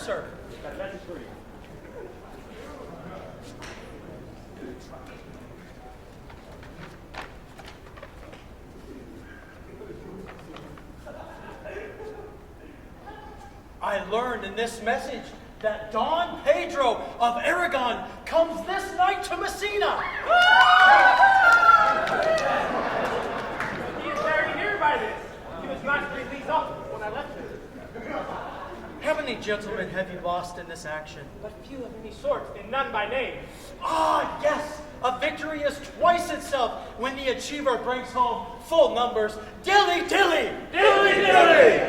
sir. Got a message for you. I learned in this message that Don Pedro of Aragon comes this night to Messina. He is very near by this. He was not 3 weeks off when I left him. How many gentlemen have you lost in this action? But few of any sort, and none by name. Ah, yes! A victory is twice itself when the achiever brings home full numbers. Dilly, dilly! Dilly, dilly!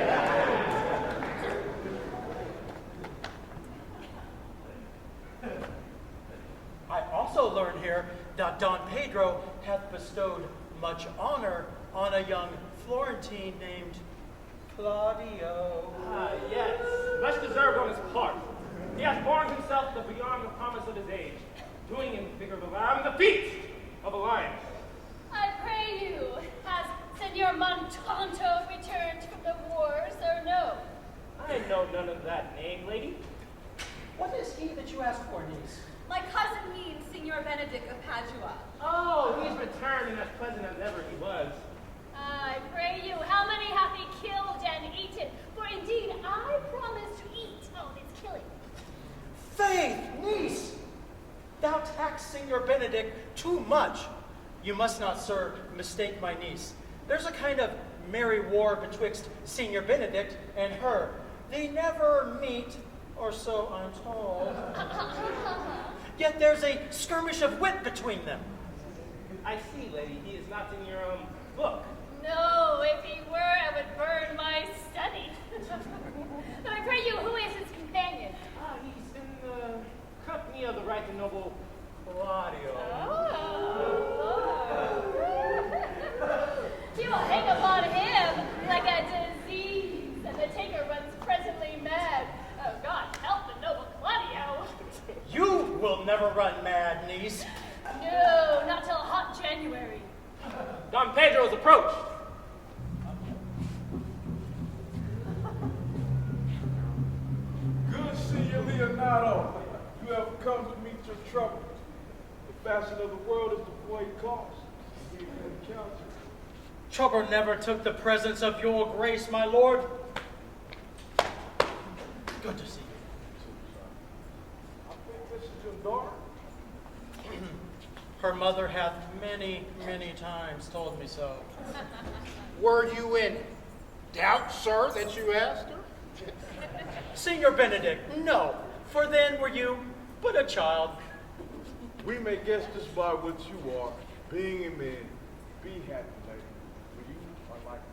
I also learned here that Don Pedro hath bestowed much honor on a young Florentine named Claudio. Ah, yes. Much deserved on his part. He has borne himself to beyond the promise of his age, doing in the figure of a lamb the feat of a lion. I pray you, has Senor Montanto returned from the wars or no? I know none of that name, lady. What is he that you ask for, niece? My cousin means Signor Benedict of Padua. Oh, he's returned and as pleasant as ever he was. I pray you, how many hath he killed and eaten? For indeed I promise to eat all his killing. Faith, niece! Thou tax Signor Benedict too much. You must not, sir, mistake my niece. There's a kind of merry war betwixt Signor Benedict and her. They never meet, or so I'm told. Yet there's a skirmish of wit between them. I see, lady, he is not in your book. No, if he were, I would burn my study. But I pray you, who is his companion? Ah, he's in the company of the right and noble Claudio. You will hang upon him like a disease, and the taker runs presently mad. Oh, God, help the noble Claudio. You will never run mad, niece. No, not till hot January. Don Pedro is approached. Good Senor Leonardo, you have come to meet your troubles. The fashion of the world is to avoid cause. We encounter. Trouble never took the presence of your grace, my lord. Good to see you. I think this is your daughter. Her mother hath many, many times told me so. Were you in doubt, sir, that you asked her? Signor Benedict, no, for then were you but a child. We may guess this by what you are, being a man. Be happy, lady. For you are like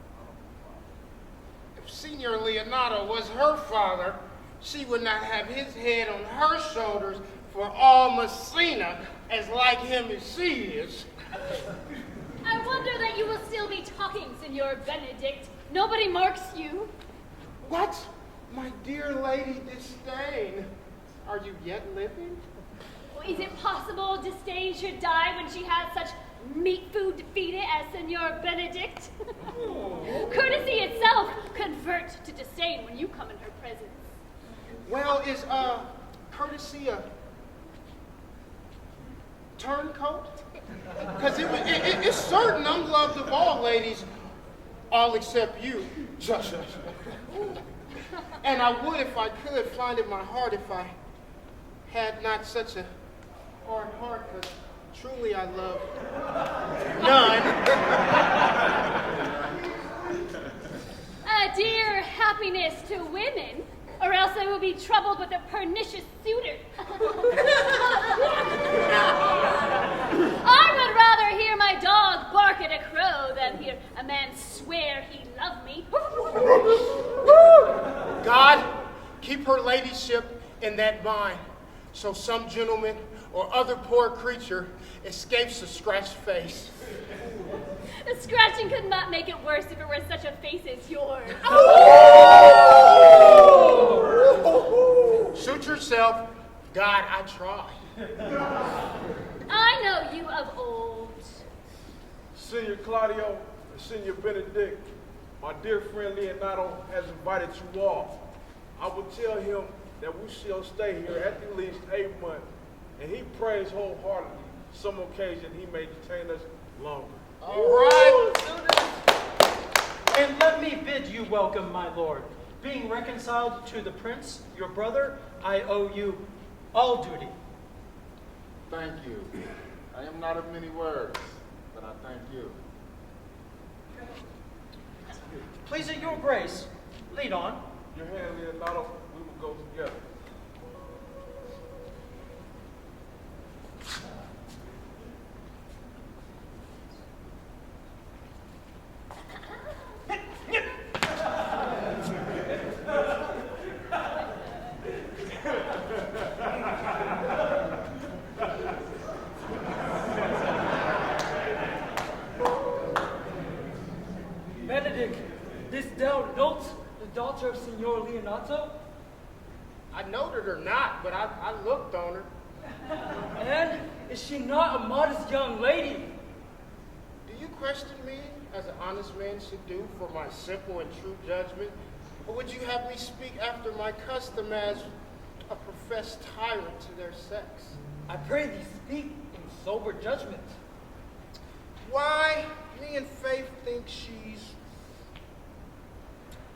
an If Senor Leonardo was her father, she would not have his head on her shoulders for all Messina, as like him as she is. I wonder that you will still be talking, Signor Benedict. Nobody marks you. What? My dear Lady Disdain, are you yet living? Is it possible Disdain should die when she has such meat food to feed it as Signor Benedict? Courtesy itself convert to disdain when you come in her presence. Well, is courtesy a turncoat? Because it's certain I'm loved of all ladies, all except you. And I would, if I could, find in my heart if I had not such a hard heart, because truly I love none. A dear happiness to women, or else I will be troubled with a pernicious suitor. I would rather hear my dog bark at a crow than hear a man swear he loved me. God, keep her ladyship in that mind, so some gentleman or other poor creature escapes a scratched face. The scratching could not make it worse if it were such a face as yours. Suit yourself. God, I try. I know you of old. Senor Claudio and Senor Benedict, my dear friend Leonardo has invited you all. I will tell him that we shall stay here at the least 8 months, and he prays wholeheartedly some occasion he may detain us longer. All right. And let me bid you welcome, my lord. Being reconciled to the prince, your brother, I owe you all duty. Thank you. I am not of many words, but I thank you. Please it your grace, lead on. Your hand, Leonardo, we will go together. Benedict, didst thou note the daughter of Signor Leonato? I noted her not, but I looked on her. And is she not a modest young lady? Do you question me, as an honest man should do, for my simple and true judgment? Or would you have me speak after my custom as a professed tyrant to their sex? I pray thee speak in sober judgment. Why, me and Faith think she's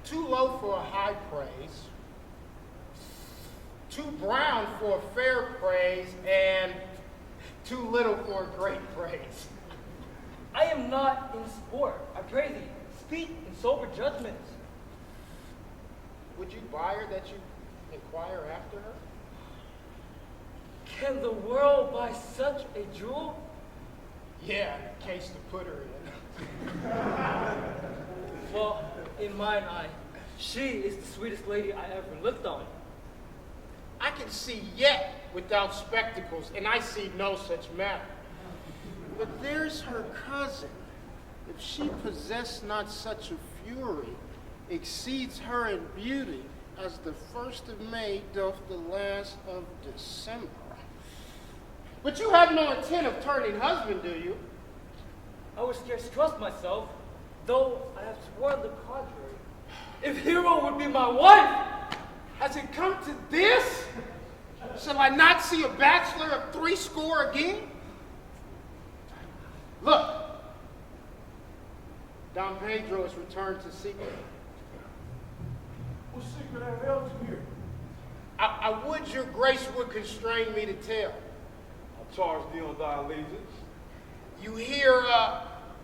too low for a high praise, too brown for a fair praise, and too little for a great praise. I am not in sport. I pray thee, speak in sober judgment. Would you buy her that you inquire after her? Can the world buy such a jewel? Yeah, in case to put her in. Well, in mine eye, she is the sweetest lady I ever looked on. I can see yet without spectacles, and I see no such matter. But there's her cousin. If she possess not such a fury, exceeds her in beauty, as the 1st of May doth the last of December. But you have no intent of turning husband, do you? I would scarce trust myself, though I have sworn the contrary. If Hero would be my wife, Has it come to this? Shall I not see a bachelor of 80 again? Look, Don Pedro has returned to seek me. What secret have held you here? I would your grace would constrain me to tell. I charge thee on thy allegiance. You hear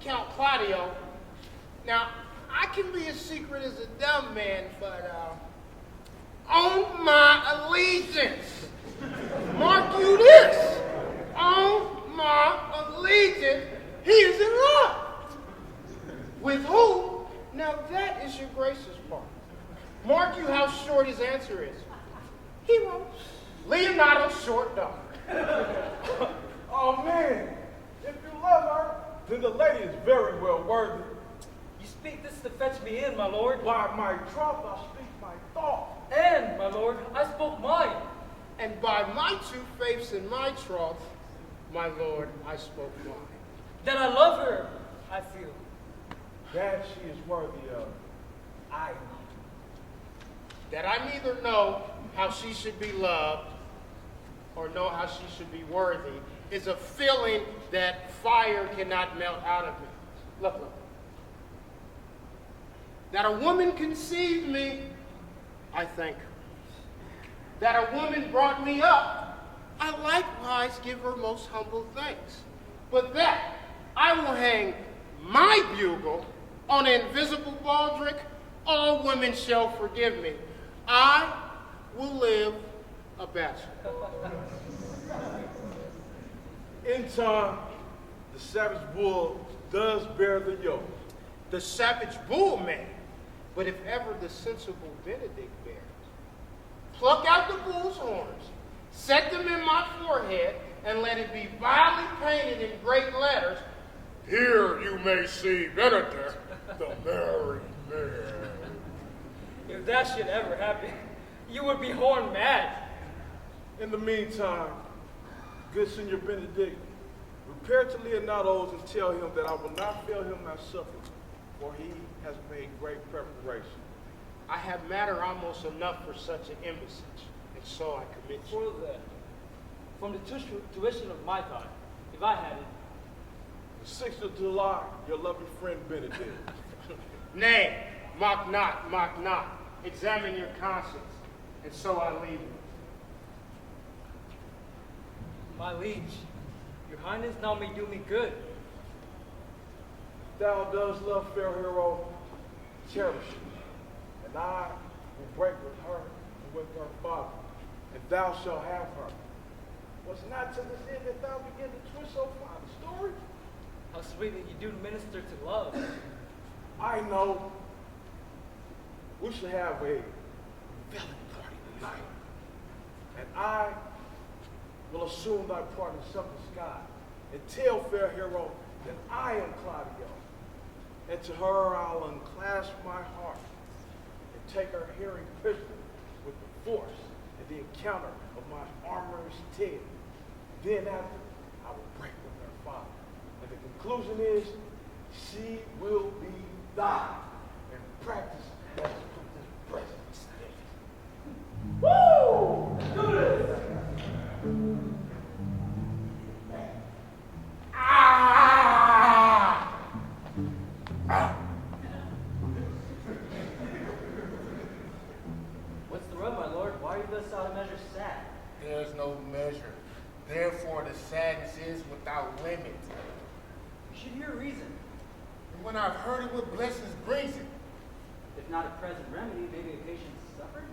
Count Claudio. Now, I can be as secret as a dumb man, but on my allegiance. Mark you this. On my allegiance, he is in love. With who? Now that is your grace's part. Mark you how short his answer is. Hero. Leonardo's short dog. Oh man, if you love her, then the lady is very well worthy. you speak this to fetch me in, my lord. By my troth, I speak my thought. And, my lord, I spoke mine. And by my two faiths and my troth, my lord, I spoke mine. That I love her, I feel. That she is worthy of, I know. That I neither know how she should be loved or know how she should be worthy is a feeling that fire cannot melt out of me. Look. That a woman conceived me, I thank her. That a woman brought me up, I likewise give her most humble thanks. But that I will hang my bugle on an invisible baldric, all women shall forgive me. I will live a bachelor. In time, the savage bull does bear the yoke. The savage bull may, but if ever the sensible Benedict bears, pluck out the bull's horns, set them in my forehead, and let it be vilely painted in great letters, "Here you may see Benedict, the merry man." If that should ever happen, you would be horn mad. In the meantime, good Senor Benedict, repair to Leonardo's and tell him that I will not fail him my supper, for he has made great preparation. I have matter almost enough for such an embassage. So I commit you. For that, from the tuition of my time, if I had it, The 6th of July, your loving friend Benedict. Nay, mock not, mock not. Examine your conscience. And so I leave you. my liege, your highness now may do me good. Thou dost love fair hero, cherish her. And I will break with her and with her father, and thou shalt have her. Was not to this end that thou begin to twist so fine a story? How sweet that you do minister to love. I know. We should have a felon party tonight. And I will assume thy part in some disguise and tell fair hero that I am Claudio. And to her I'll unclasp my heart and take her hearing prisoner with the force and the encounter of my armorer's tail. Then after, I will break with her father. And the conclusion is, she will be thine. And practice has put this present state. Woo! Do this! Ah! Ah! What's the rub, my lord? Why are you thus out of measure sad? There's no measure. Therefore, the sadness is without limit. You should hear reason. And when I've heard it, what blessings brings it? If not a present remedy, maybe a patient suffers?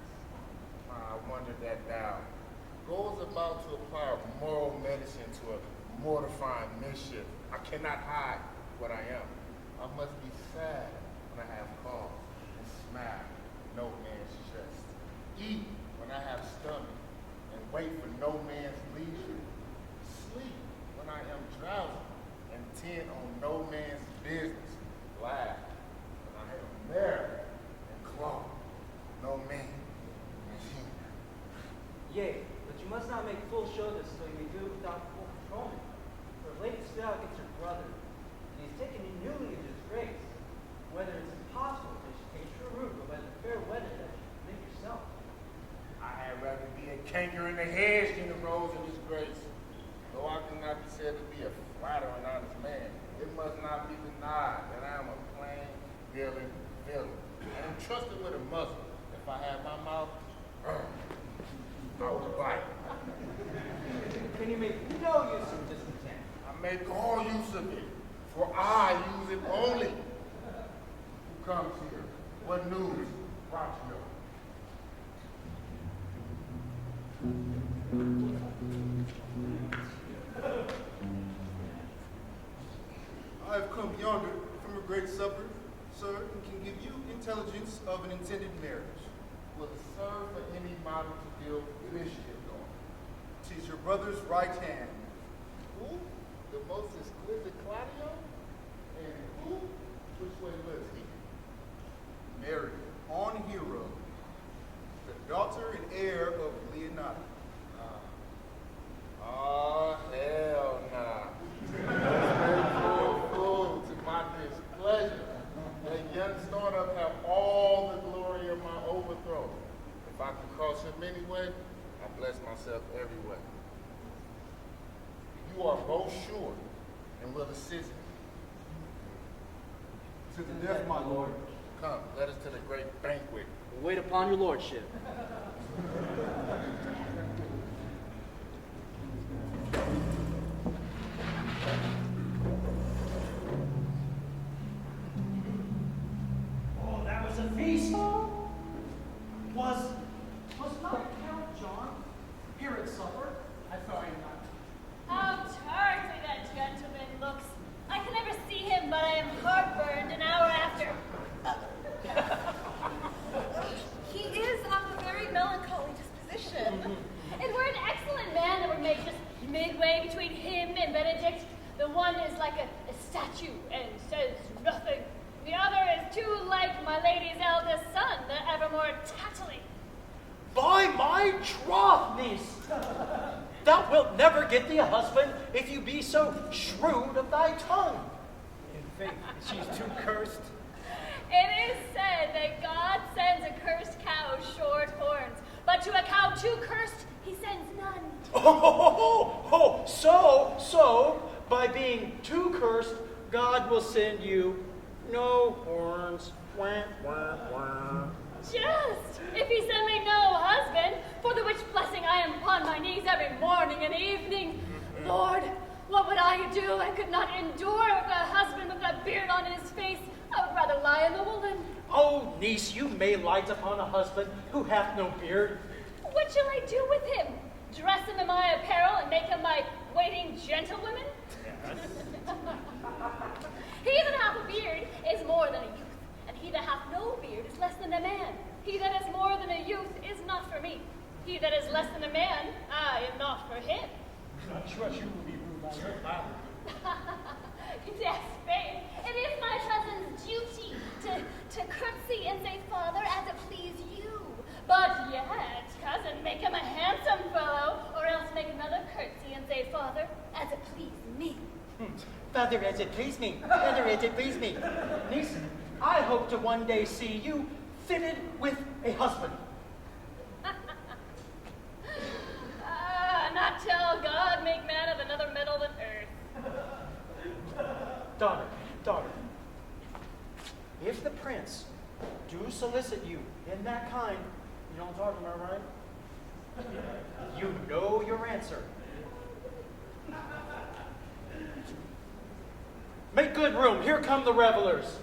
I wonder that thou goes about to apply moral medicine to a mortifying mischief. I cannot hide what I am. I must be sad when I have cause, and smile no man's chest. Eat when I have stomach, and wait for no man's leisure. Sleep when I am drowsy, and tend on no man's business. Laugh when I am merry, and claw no man is human. Yea, but you must not make full show of this till you may do it without full controlment. For of late stood out against your brother, and he's taken you newly into disgrace. Whether it's impossible that you take true root, or whether fair weather that you make yourself. I had rather be a canker in the hedge than a rose in disgrace. Though I cannot be said to be a flatterer and honest man, it must not be denied that I am a plain dealing villain, and am trusted with a muzzle. If I had my mouth, I would bite. Can you make no use of discontent? I make all use of it, for I use it only. Who comes here? What news? Rochville. I have come yonder from a great supper, sir, and can give you intelligence of an intended marriage. Will it serve for any model to build initiative on? 'Tis your brother's right hand. Who? The most exquisite Claudio? And who? Which way lives he? Mary, on Hero, the daughter and heir of Leonardo. Oh, hell nah. Fool to my displeasure. That young startup have all the glory of my overthrow. If I can cross him anyway, I bless myself every way. You are both sure and will assist me. To the death, my lord. Come, let us to the great banquet. Wait upon your lordship. Oh, that was a feast. Was not Count John here at supper? I thought him not. How tartly that gentleman looks. I can never see him, but I am heartburned an hour after. He is of a very melancholy disposition. It were an excellent man that would make just midway between him and Benedict. The one is like a statue and says nothing. The other is too like my lady's eldest son, the evermore tattling. By my troth, niece, thou wilt never get thee a husband if you be so shrewd of thy tongue. In faith, she's too cursed. It is said that God sends a cursed cow short horns, but to a cow too cursed So, by being too cursed, God will send you no horns. Wah, wah, wah. Just, if he send me no husband, for the which blessing I am upon my knees every morning and evening. Lord, what would I do? I could not endure a husband with a beard on his face. I would rather lie in the woolen. Oh, niece, you may light upon a husband who hath no beard. What shall I do with him? Dress him in my apparel and make him my waiting gentlewoman? He that hath a beard is more than a youth, and he that hath no beard is less than a man. He that is more than a youth is not for me. He that is less than a man, I am not for him. I trust you will be ruled by your father. Yes, babe. It is my cousin's duty to curtsy and say, Father, as it please you. But yet, cousin, make him a handsome fellow, or else make another curtsy and say, Father, as it please me. Father, as it please me. Father, as it please me. Niece, I hope to one day see you fitted with a husband. Not till God make man of another metal than earth. Daughter, if the prince do solicit you in that kind, you know what I'm talking about, right? You know your answer. Make good room. Here come the revelers.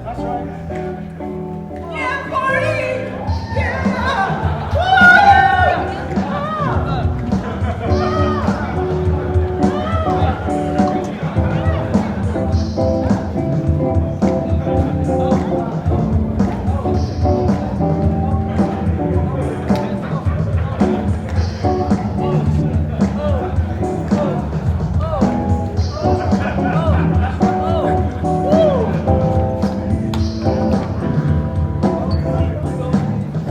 That's right. Yeah, party! Yeah!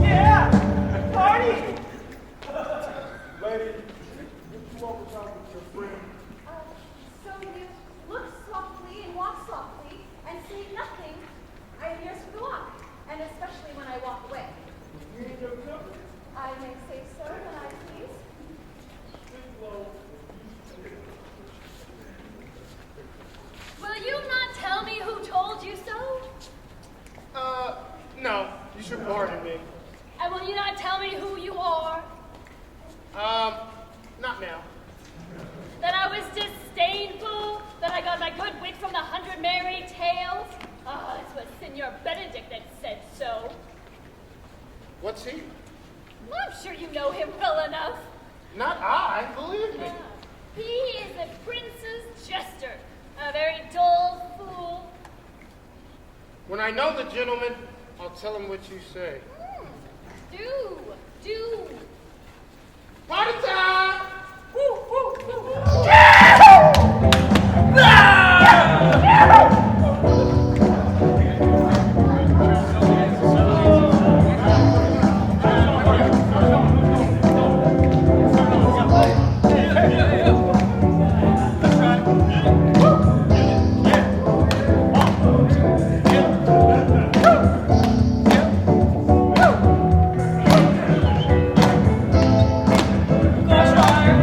Yeah! Party! Lady, you walk around with your friend. So you look softly and walk softly and say nothing. I am yours for the walk, and especially when I walk away. You and your company. I may say so when I please. Will you not tell me who told you so? No, you should pardon me. And will you not tell me who you are? Not now. That I was disdainful? That I got my good wit from the 100 merry tales? Ah, it was Signor Benedict that said so. What's he? I'm sure you know him well enough. Not I, believe me. He is the prince's jester, a very dull fool. When I know the gentleman, I'll tell him what you say. Do. Party time! Woo, woo, woo, woo. Gosh,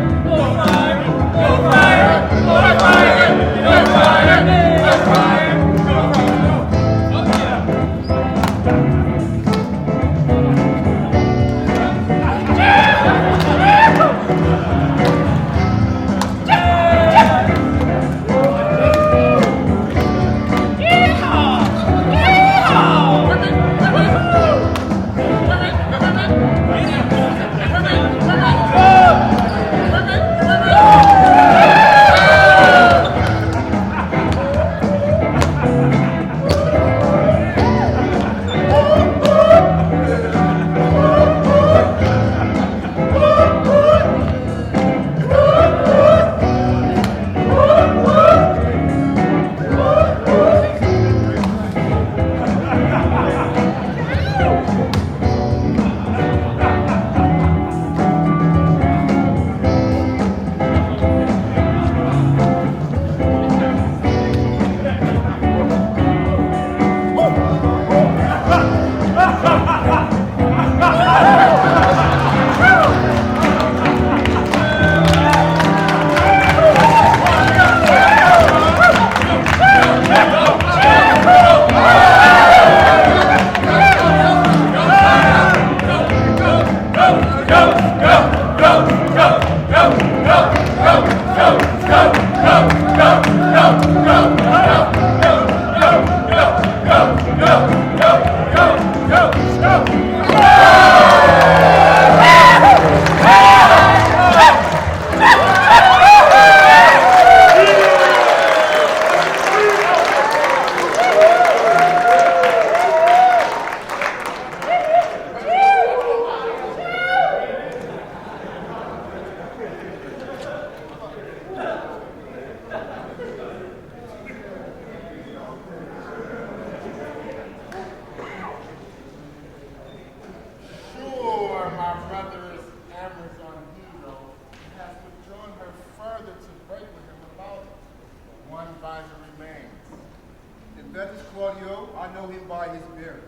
I know him by his bearing.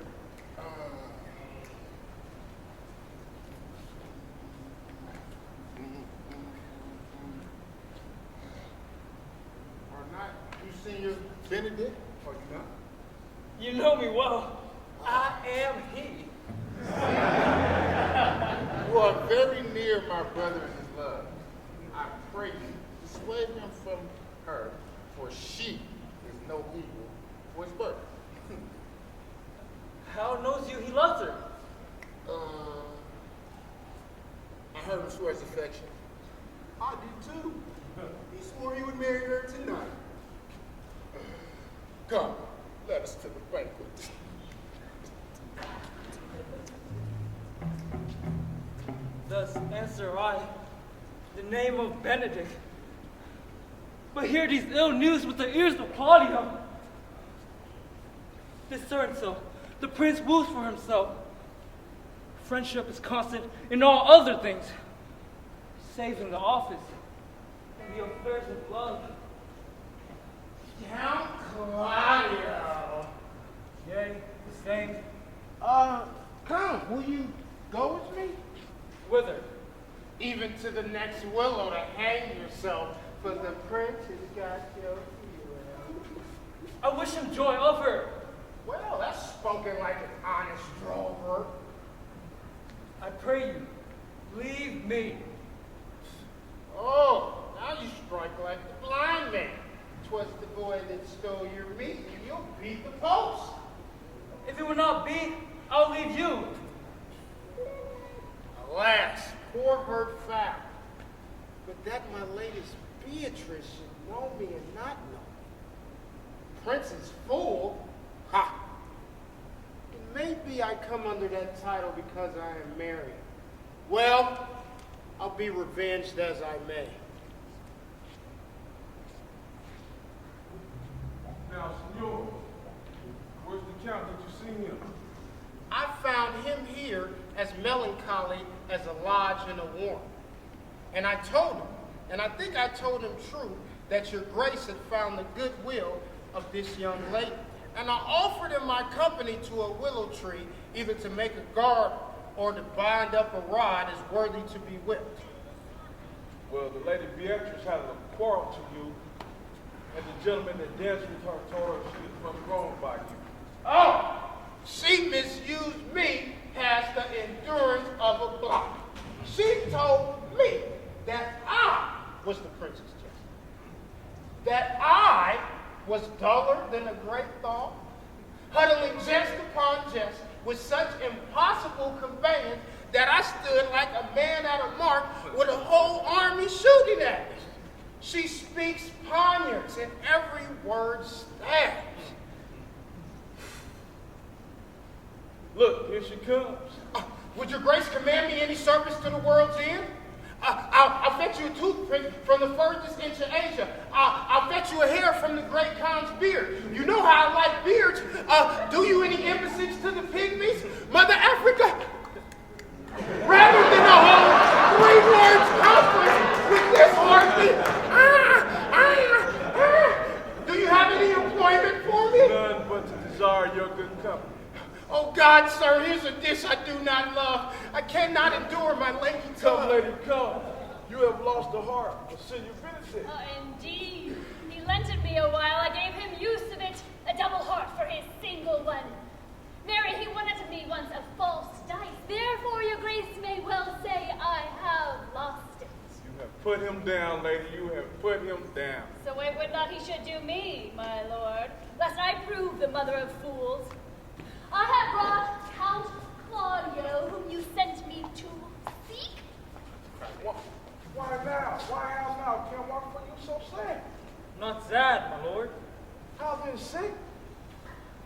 Are not you Senior Benedict? Are you not? You know me well. I am he. You are very near my brother in his love. I pray you dissuade him from her, for she is no evil for his birth. How knows you he loves her? I heard him swear his affection. I did too. He swore he would marry her tonight. Come, let us to the banquet. Thus answer I, the name of Benedict. But hear these ill news with the ears of Claudio. Discern so, the prince woos for himself. Friendship is constant in all other things, save in the office and the affairs of love. Count Claudio. Yea, the same. Come, will you go with me? Whither? Even to the next willow to hang yourself, for the prince has got your hero. I wish him joy of her. Well, that's spoken like an honest drover. I pray you, leave me. Oh, now you strike like the blind man. 'Twas the boy that stole your meat, and you'll beat the post. If it will not be, I'll leave you. Alas, poor hurt foul. But that my latest Beatrice should know me and not know. Prince's fool? Ha! It may be I come under that title because I am married. Well, I'll be revenged as I may. Now, senor, where's the count? Did you see him? I found him here as melancholy as a lodge in a warren. And I told him, and I think I told him true, that your grace had found the goodwill of this young lady. And I offered him my company to a willow tree, either to make a guard or to bind up a rod as worthy to be whipped. Well, the lady Beatrice had a quarrel to you, and the gentleman that danced with her told her she was wronged by you. Oh, she misused me past the endurance of a block. She told me that I was the princess just, that I was duller than a great thought, huddling jest upon jest with such impossible conveyance that I stood like a man at a mark with a whole army shooting at me. She speaks poniards and every word stabs. Look, here she comes. Would your grace command me any service to the world's end? I'll fetch you a toothpick from the furthest inch of Asia. I'll fetch you a hair from the great Khan's beard. You know how I like beards. Do you any embassies to the pygmies? Mother Africa? Rather than a whole 3 words conference with this heartbeat. Do you have any employment for me? None but to desire your good company. Oh God, sir, here's a dish I do not love. I cannot endure my lanky Come, tongue. lady, come. You have lost the heart of Senior Benedict. Oh, indeed. He lent it me a while. I gave him use of it, a double heart for his single one. Mary, he won it to me once a false dice. Therefore, your grace may well say I have lost it. You have put him down, lady. You have put him down. So I would not he should do me, my lord, lest I prove the mother of fools. I have brought Count Claudio, whom you sent me to seek. Why now? Why now? Ken, why were you so sad? Not sad, my lord. How then sick?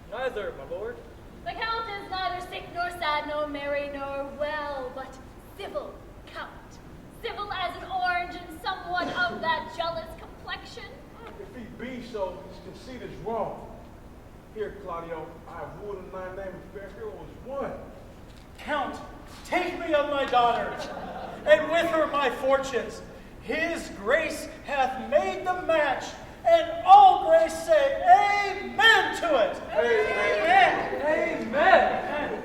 Neither, my lord. The Count is neither sick nor sad, nor merry nor well, but civil Count. Civil as an orange and somewhat of that jealous complexion. If he be so, his conceit is wrong. Here, Claudio, I have ruled in thy name, and fair hero is one. Count, take me of my daughter, and with her my fortunes. His grace hath made the match, And all grace say amen to it. Amen. Amen.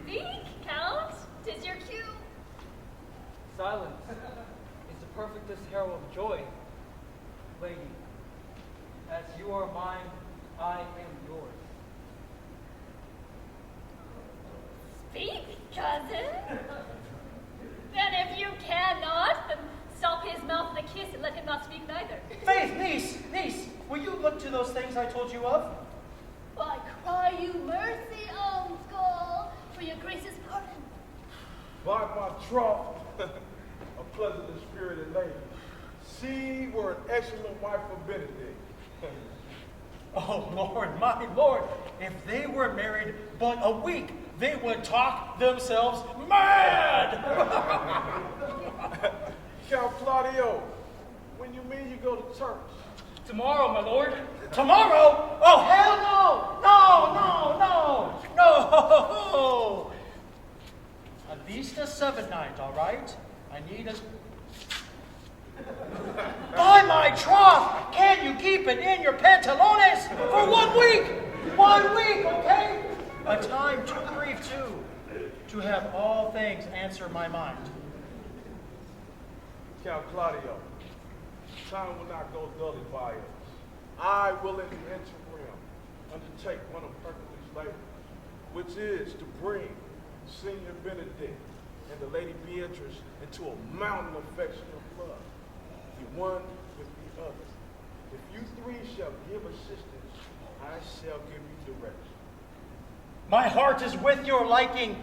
Speak, Count. 'Tis your cue. Silence is the perfectest herald of joy. Lady, as you are mine, I am yours. Speak, cousin. Then if you cannot, then stop his mouth with a kiss and let him not speak neither. Faith, niece, will you look to those things I told you of? I cry you mercy, old skull, for your grace's pardon. By my troth, a pleasant and spirited lady. She were an excellent wife for Benedict. Oh, Lord, my Lord, if they were married but a week, they would talk themselves mad! Count Claudio, when you mean you go to church? Tomorrow, my lord. Tomorrow? Oh, hell no! No! At least a 7 night, all right? I need a... By my troth, can you keep it in your pantalones for 1 week? 1 week, okay? A time too brief, too, to have all things answer my mind. Count Claudio, time will not go dully by us. I will in the interim undertake one of Hercules' labors, which is to bring Senior Benedict and the Lady Beatrice into a mountain affection of love, the one with the other. If you three shall give assistance, I shall give you direction. My heart is with your liking,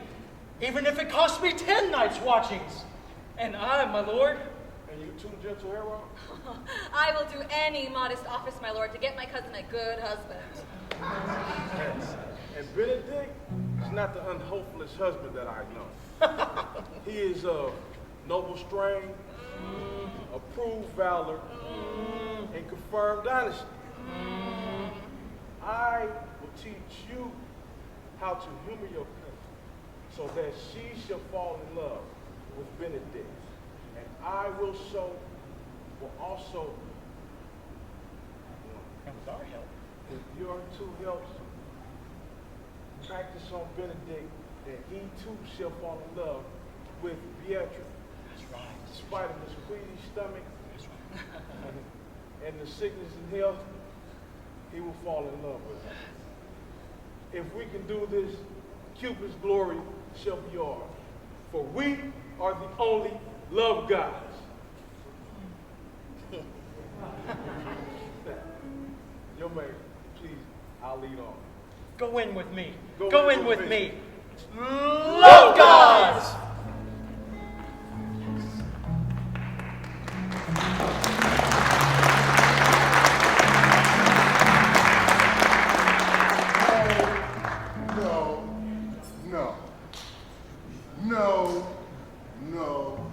even if it costs me 10 nights' watchings. And I, my lord. And you too, gentle Harold? I will do any modest office, my lord, to get my cousin a good husband. Yes. And Benedict is not the unhopeless husband that I know. He is of noble strain, approved valor, and confirmed honesty. I will teach you how to humor your cousin so that she shall fall in love with Benedict. And I will also, And with our help. with your two helps, practice on Benedict that he too shall fall in love with Beatrice. That's right. In spite of his queasy stomach That's right. and the sickness and health, he will fall in love with her. If we can do this, Cupid's glory shall be ours. For we are the only love gods. Your man, please, I'll lead on. Go in with me. Go Go in in with with me. me. Love gods! No, no, no, no,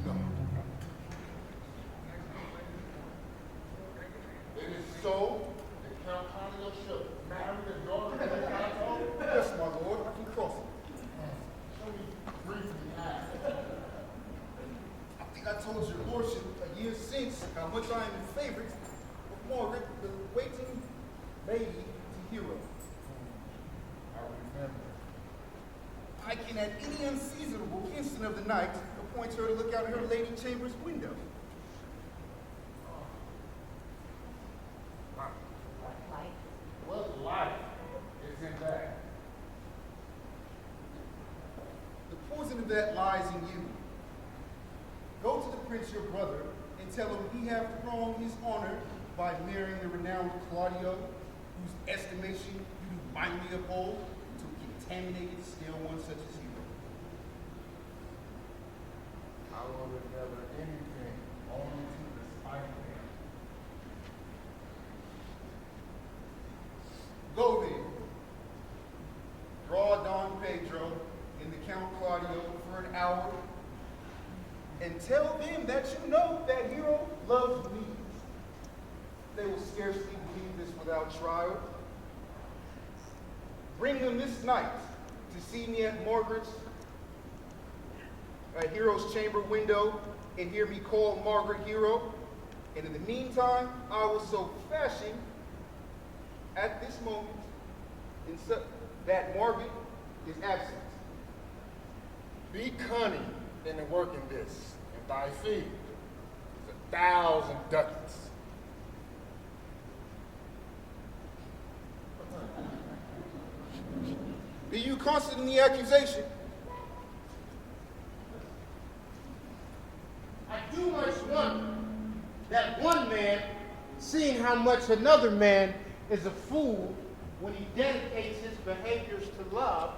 no. It is so that Count Claudio shall marry the daughter of the Count? Yes, my lord, I can cross it. Show me briefly how. I think I told your lordship a year since how much I am in favor of Margaret, the waiting lady to Hero. I remember. I can at any unseasonable instant of the night appoint her to look out of her lady chamber's window. What life is in that? The poison of that lies in you. Go to the prince your brother and tell him he hath wronged his honor by marrying the renowned Claudio, whose estimation you do mightily uphold, to a contaminated, stale one such as you. I will remember anything only to despite him. Go then. Draw Don Pedro and the Count Claudio for an hour and tell them that you know that Hero loves me. They will scarcely believe this without trial. Bring them this night to see me at Margaret's at Hero's chamber window and hear me call Margaret Hero. And in the meantime, I will so fashion at this moment that Margaret is absent. Be cunning in the working this, and thy fee is 1,000 ducats. Be you constant in the accusation? I do much wonder that one man, seeing how much another man is a fool when he dedicates his behaviors to love,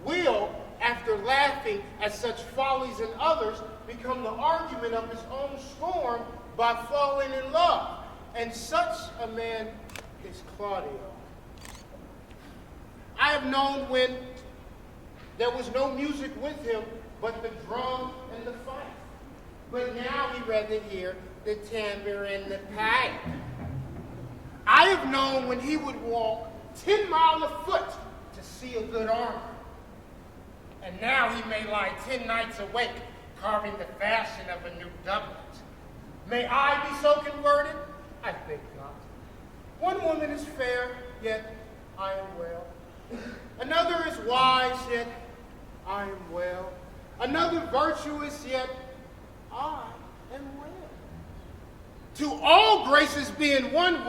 will, after laughing at such follies in others, become the argument of his own scorn by falling in love. And such a man is Claudio. I have known when there was no music with him but the drum and the fife. But now he rather hear the timbre and the pipe. I have known when he would walk 10 miles afoot to see a good armor. And now he may lie 10 nights awake, carving the fashion of a new doublet. May I be so converted? I think not. One woman is fair, yet I am well. Another is wise, yet I am well. Another virtuous, yet I am well. To all graces being one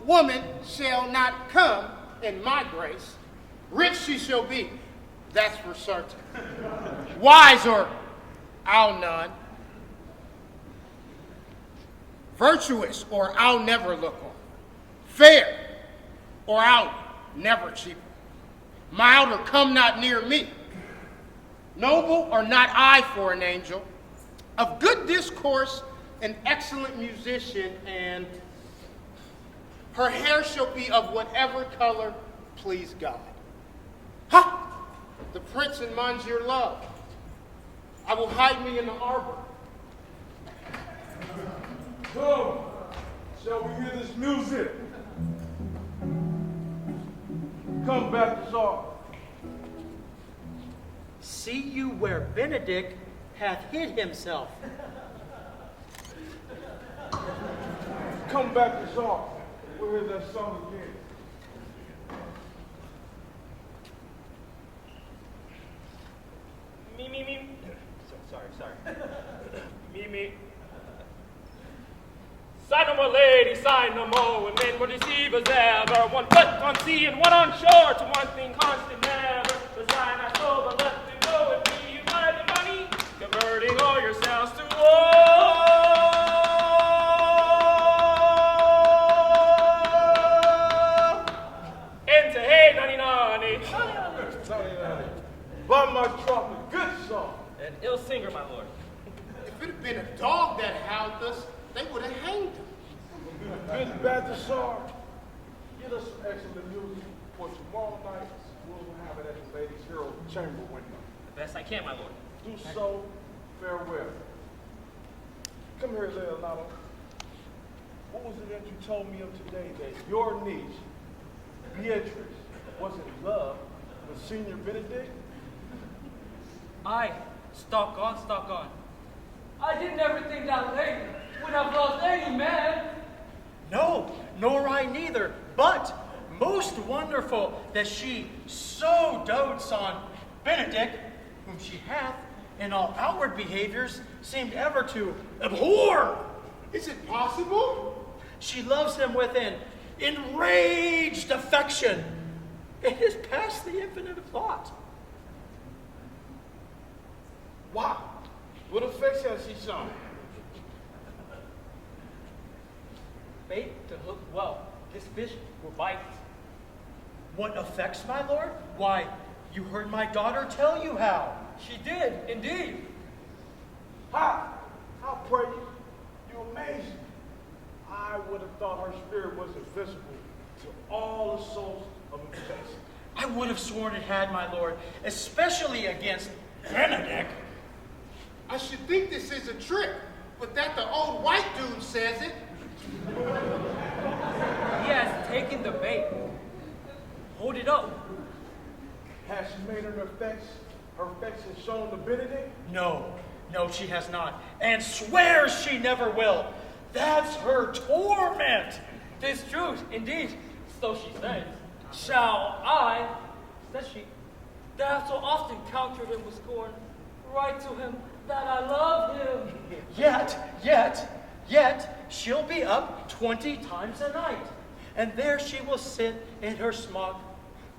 woman shall not come in my grace. Rich she shall be, that's for certain. Wise or I'll none. Virtuous or I'll never look on. Fair or I'll never cheat. Mild or come not near me. Noble or not I for an angel. Of good discourse, an excellent musician, and her hair shall be of whatever color please God. Ha! The prince and Monsieur love. I will hide me in the arbor. Come, shall we hear this music? Come back, Tsar. See you where Benedict hath hid himself. Come back, Tsar. We'll hear that song again. Me. Sorry. Me. Sign no more, lady, sign no more. Women were deceivers ever. One foot on sea and one on shore. To one thing constant never. Resign our soul, but let them know if we you buy the money. Converting all yourselves to war. Into hey, nani. By my trumpet, good song. An ill singer, my lord. If it had been a dog that howled us, they would have hanged him. Good Balthasar, get us some excellent music for tomorrow night. We'll have it at the Ladies' Hero chamber window. The best I can, my lord. Do so, farewell. Come here, Leonardo. What was it that you told me of today that your niece, Beatrice, was in love with Senior Benedict? Aye, stalk on. I did never think that lady would have lost any man. No, nor I neither. But most wonderful that she so dotes on Benedict, whom she hath, in all outward behaviors, seemed ever to abhor. Is it possible? She loves him with an enraged affection. It is past the infinite of thought. Wow. What effects has she shown? Bait to hook well. This fish will bite. What effects, my lord? Why, you heard my daughter tell you how. She did, indeed. How pray you? You amaze me. I would have thought her spirit was invisible to all the souls of invitation. I would have sworn it had, my lord, especially against Benedict. I should think this is a trick, but that the old white dude says it. He has taken the bait. Hold it up. Has she made her effects her affection shown to Benedict? No, she has not, and swears she never will. That's her torment. Tis true, indeed, so she says. Shall I, says she, that have so often countered him with scorn, write to him that I love him? Yet, she'll be up 20 times a night, and there she will sit in her smock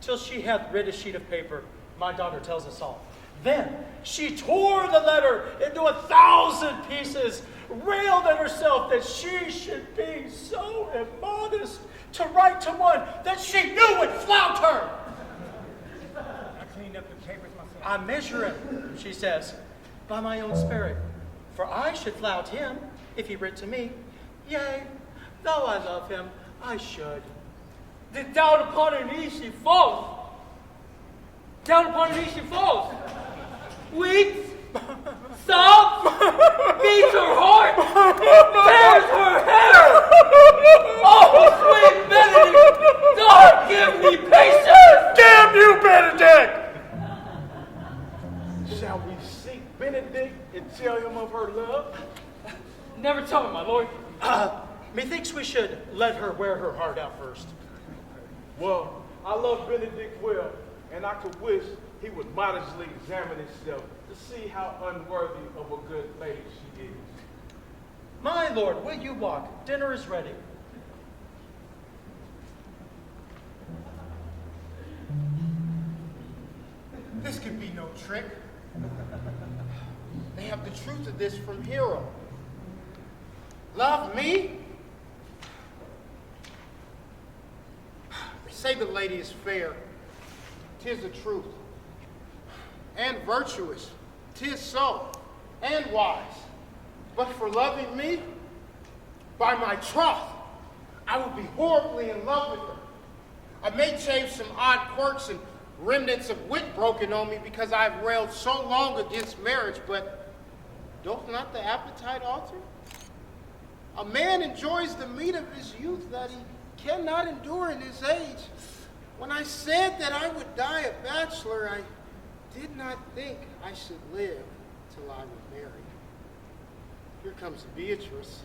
till she hath writ a sheet of paper. My daughter tells us all. Then she tore the letter into 1,000 pieces, railed at herself that she should be so immodest to write to one that she knew would flout her. I cleaned up the papers myself. I measure him, she says, by my own spirit. For I should flout him if he writ to me. Yea, though I love him, I should. Then down upon her knees she falls. Down upon her knees she falls. Weeps, sobs, beats her heart, tears her hair. Oh, sweet Benedict, God give me patience! Damn you, Benedict! Shall we seek Benedict and tell him of her love? Never tell him, my lord. Methinks we should let her wear her heart out first. Well, I love Benedict well, and I could wish he would modestly examine himself to see how unworthy of a good lady she is. My lord, will you walk? Dinner is ready. This can be no trick. They have the truth of this from Hero. Love me? Say the lady is fair. 'Tis the truth. And virtuous. 'Tis so. And wise. But for loving me, by my troth, I would be horribly in love with her. I may change some odd quirks and remnants of wit broken on me because I've railed so long against marriage, but doth not the appetite alter? A man enjoys the meat of his youth that he cannot endure in his age. When I said that I would die a bachelor, I did not think I should live till I was married. Here comes Beatrice.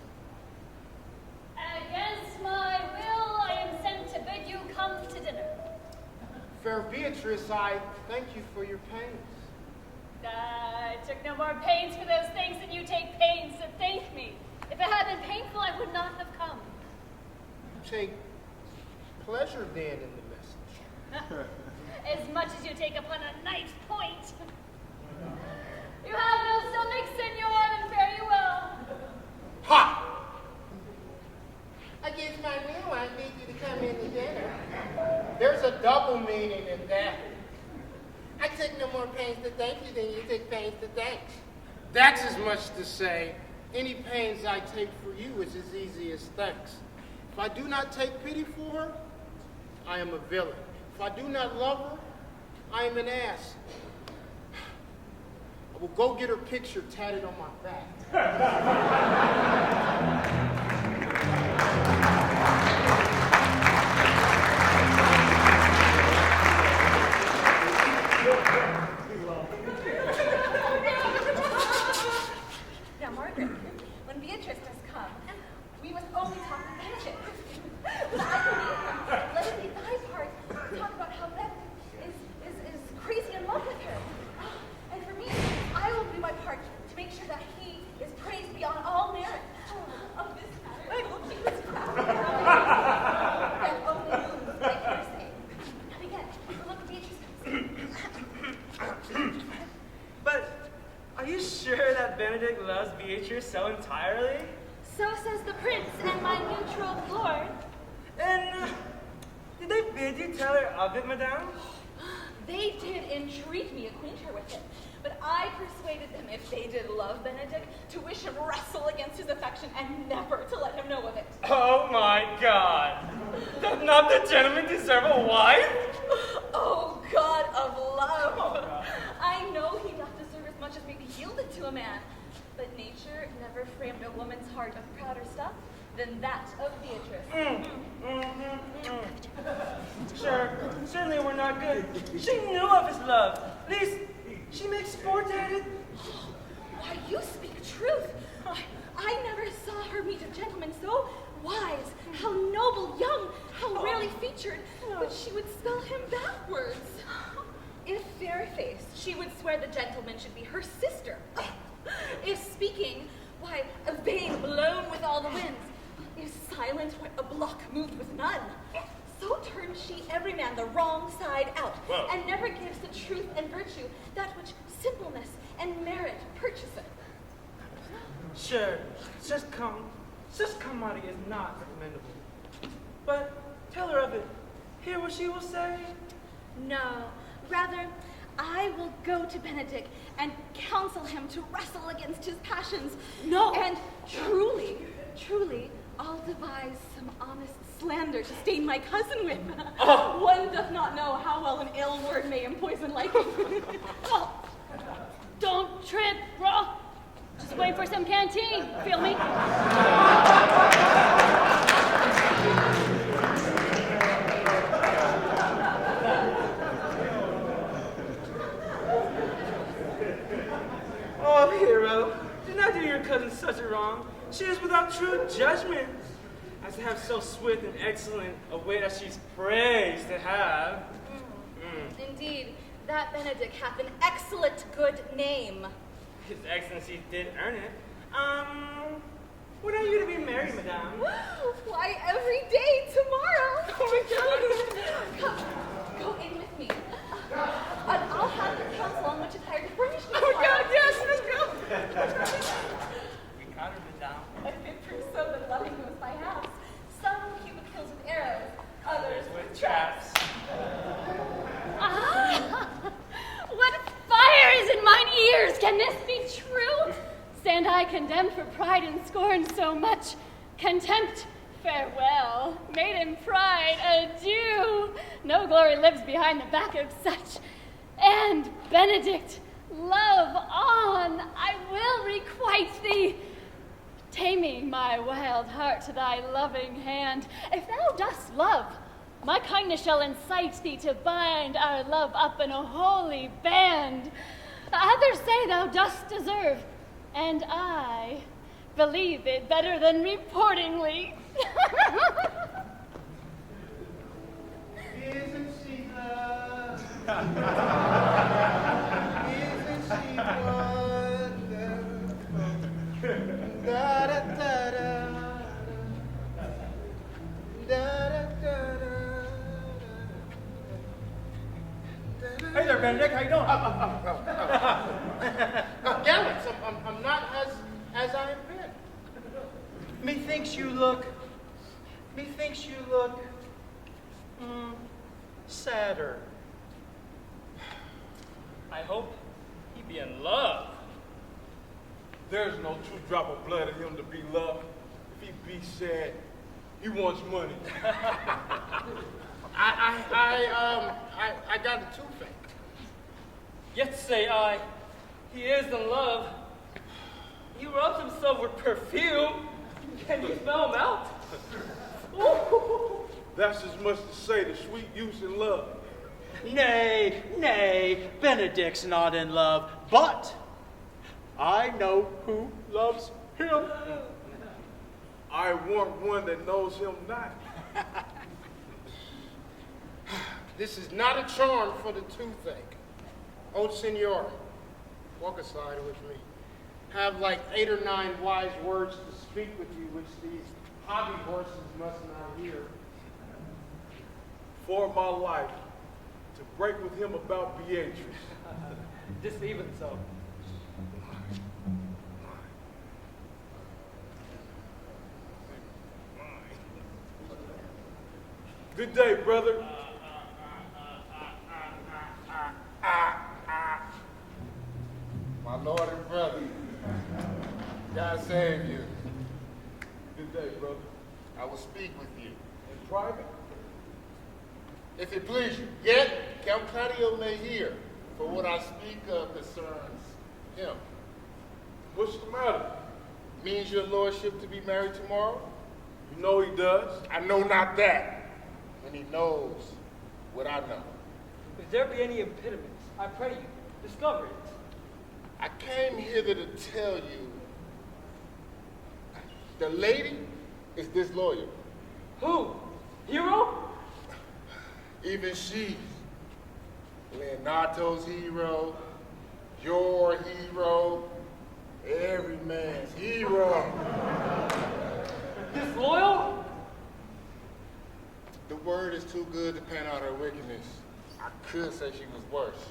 Against my will, I am sent to bid you come to dinner. Fair Beatrice, I thank you for your pains. I took no more pains for those things than you take pains to thank me. If it had been painful, I would not have come. You take pleasure then in the message. As much as you take upon a knife's point. You have no stomach, senor, and fare you well. Ha! Against my will, I need you to come in to dinner. There's a double meaning in that. I took no more pains to thank you than you took pains to thank. That's as much to say, any pains I take for you is as easy as thanks. If I do not take pity for her, I am a villain. If I do not love her, I am an ass. I will go get her picture tatted on my back. Now, Margaret, when Beatrice does come, we must only talk with Benedict. But I believe him. Let it be thy part. Talk about how Beth is crazy in love with her. And for me, I will do my part to make sure that he is praised beyond all merit. Of this matter, I will keep his craft. And only moves by hearsay. Now again, look, Beatrice comes. But are you sure that Benedict loves Beatrice so entirely? So says the prince and my neutral lord. And did they bid you tell her of it, madame? They did entreat me acquaint her with it, but I persuaded them, if they did love Benedict, to wish him wrestle against his affection and never to let him know of it. Oh my God! Does not the gentleman deserve a wife? Oh, God of love! I know he doth deserve as much as may be yielded to a man, but nature never framed a woman's heart of prouder stuff than that of Beatrice. Sure, certainly we're not good. She knew of his love. At least, She makes sport at it. Why, you speak truth. I never saw her meet a gentleman so wise, how noble, young, how rarely featured, but she would spell him backwards. If fair-faced, she would swear the gentleman should be her sister. If speaking, why, a vein blown with all the winds. If silent, why, a block moved with none. So turns she every man the wrong side out, and never gives the truth and virtue that which simpleness and merit purchaseth. Sure, sis Kamari is not recommendable. But tell her of it. Hear what she will say. No, rather, I will go to Benedict and counsel him to wrestle against his passions. No. And truly, I'll devise some honest slander to stain my cousin with. One doth not know how well an ill word may empoison liking. Oh, don't trip, bro. Just wait for some canteen. Feel me? Oh, hero, do not do your cousin such a wrong. She is without true judgment, as to have so swift and excellent a way that she's praised to have. Indeed, that Benedict hath an excellent good name. His Excellency did earn it. When are you to be married, madame? Why, every day tomorrow. Oh my God. Come, go in with me. I'll have the council on which is hired to furnish me. Oh my God, yes, let's go. We caught her, madame. It proves so that loving goes by halves. Some Cupid kills with arrows, others With traps. Ah! What fire is in mine ears? Can this be true? Stand I condemned for pride and scorn so much? Contempt, farewell. Maiden pride, adieu. No glory lives behind the back of such. And Benedict, love on. I will requite thee. Taming my wild heart to thy loving hand. If thou dost love, my kindness shall incite thee to bind our love up in a holy band. Others say thou dost deserve, and I believe it better than reportingly. Isn't she love? Isn't she wonderful? Da da da da. Da da da da. Hey there, Benedict. How you doing? Gallants, I'm not as I have been. Methinks you look sadder. I hope he be in love. There's no true drop of blood in him to be loved. If he be sad, he wants money. I got a toothache. Yet say I, he is in love. He rubs himself with perfume. Can you smell him out? That's as much to say the sweet use in love. Nay, Benedict's not in love, but I know who loves him. I want one that knows him not. This is not a charm for the toothache. Oh, senor, walk aside with me. Have like 8 or 9 wise words to speak with you, which these hobby horses must not hear. For my life, to break with him about Beatrice. Just even so. Good day, brother. My Lord and brother, God save you. Good day, brother. I will speak with you. In private? If it please you. Yet, Count Claudio may hear, for what I speak of concerns him. What's the matter? Means your lordship to be married tomorrow? You know he does. I know not that, and he knows what I know. If there be any impediments, I pray you, discover it. I came hither to tell you the lady is disloyal. Who? Hero? Even she's Leonato's hero, your hero, every man's hero. Disloyal? The word is too good to pan out her wickedness. I could say she was worse.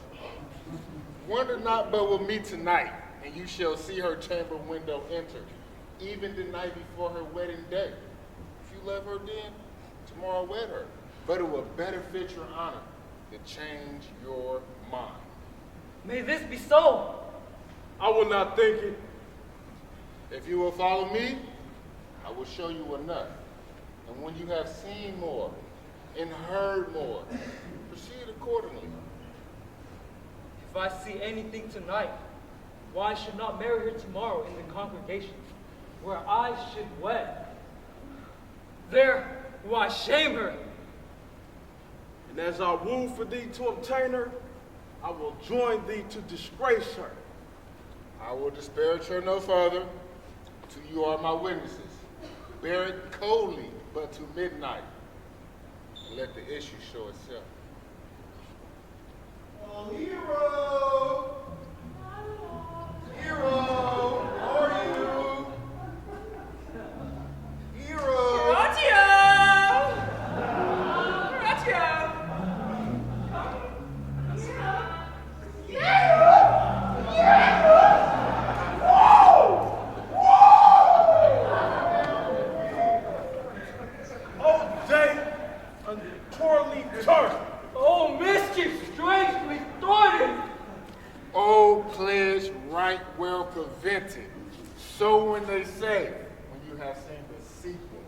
Wonder not but will meet tonight, and you shall see her chamber window enter, even the night before her wedding day. If you love her then, tomorrow wed her. But it will better fit your honor to change your mind. May this be so. I will not think it. If you will follow me, I will show you enough. And when you have seen more and heard more, proceed accordingly. If I see anything tonight, why I should not marry her tomorrow in the congregation, where I should wed. There will I shame her. And as I woo for thee to obtain her, I will join thee to disgrace her. I will disparage her no further, till you are my witnesses. Bear it coldly, but to midnight, and let the issue show itself. Oh, hero! Hero! How are you? Hero! Oh, day and poorly turf. Oh, mischief strangely thwarted. Oh, pledge right well prevented. So when they say, when you have seen the sequel.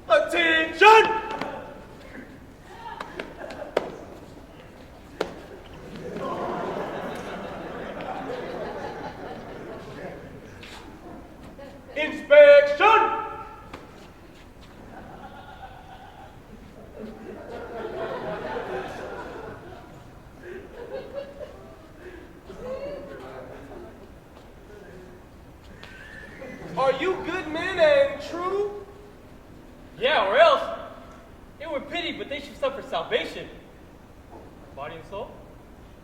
Attention! Inspection! Are you good men and true? Yeah, or else it were pity, but they should suffer salvation. Body and soul?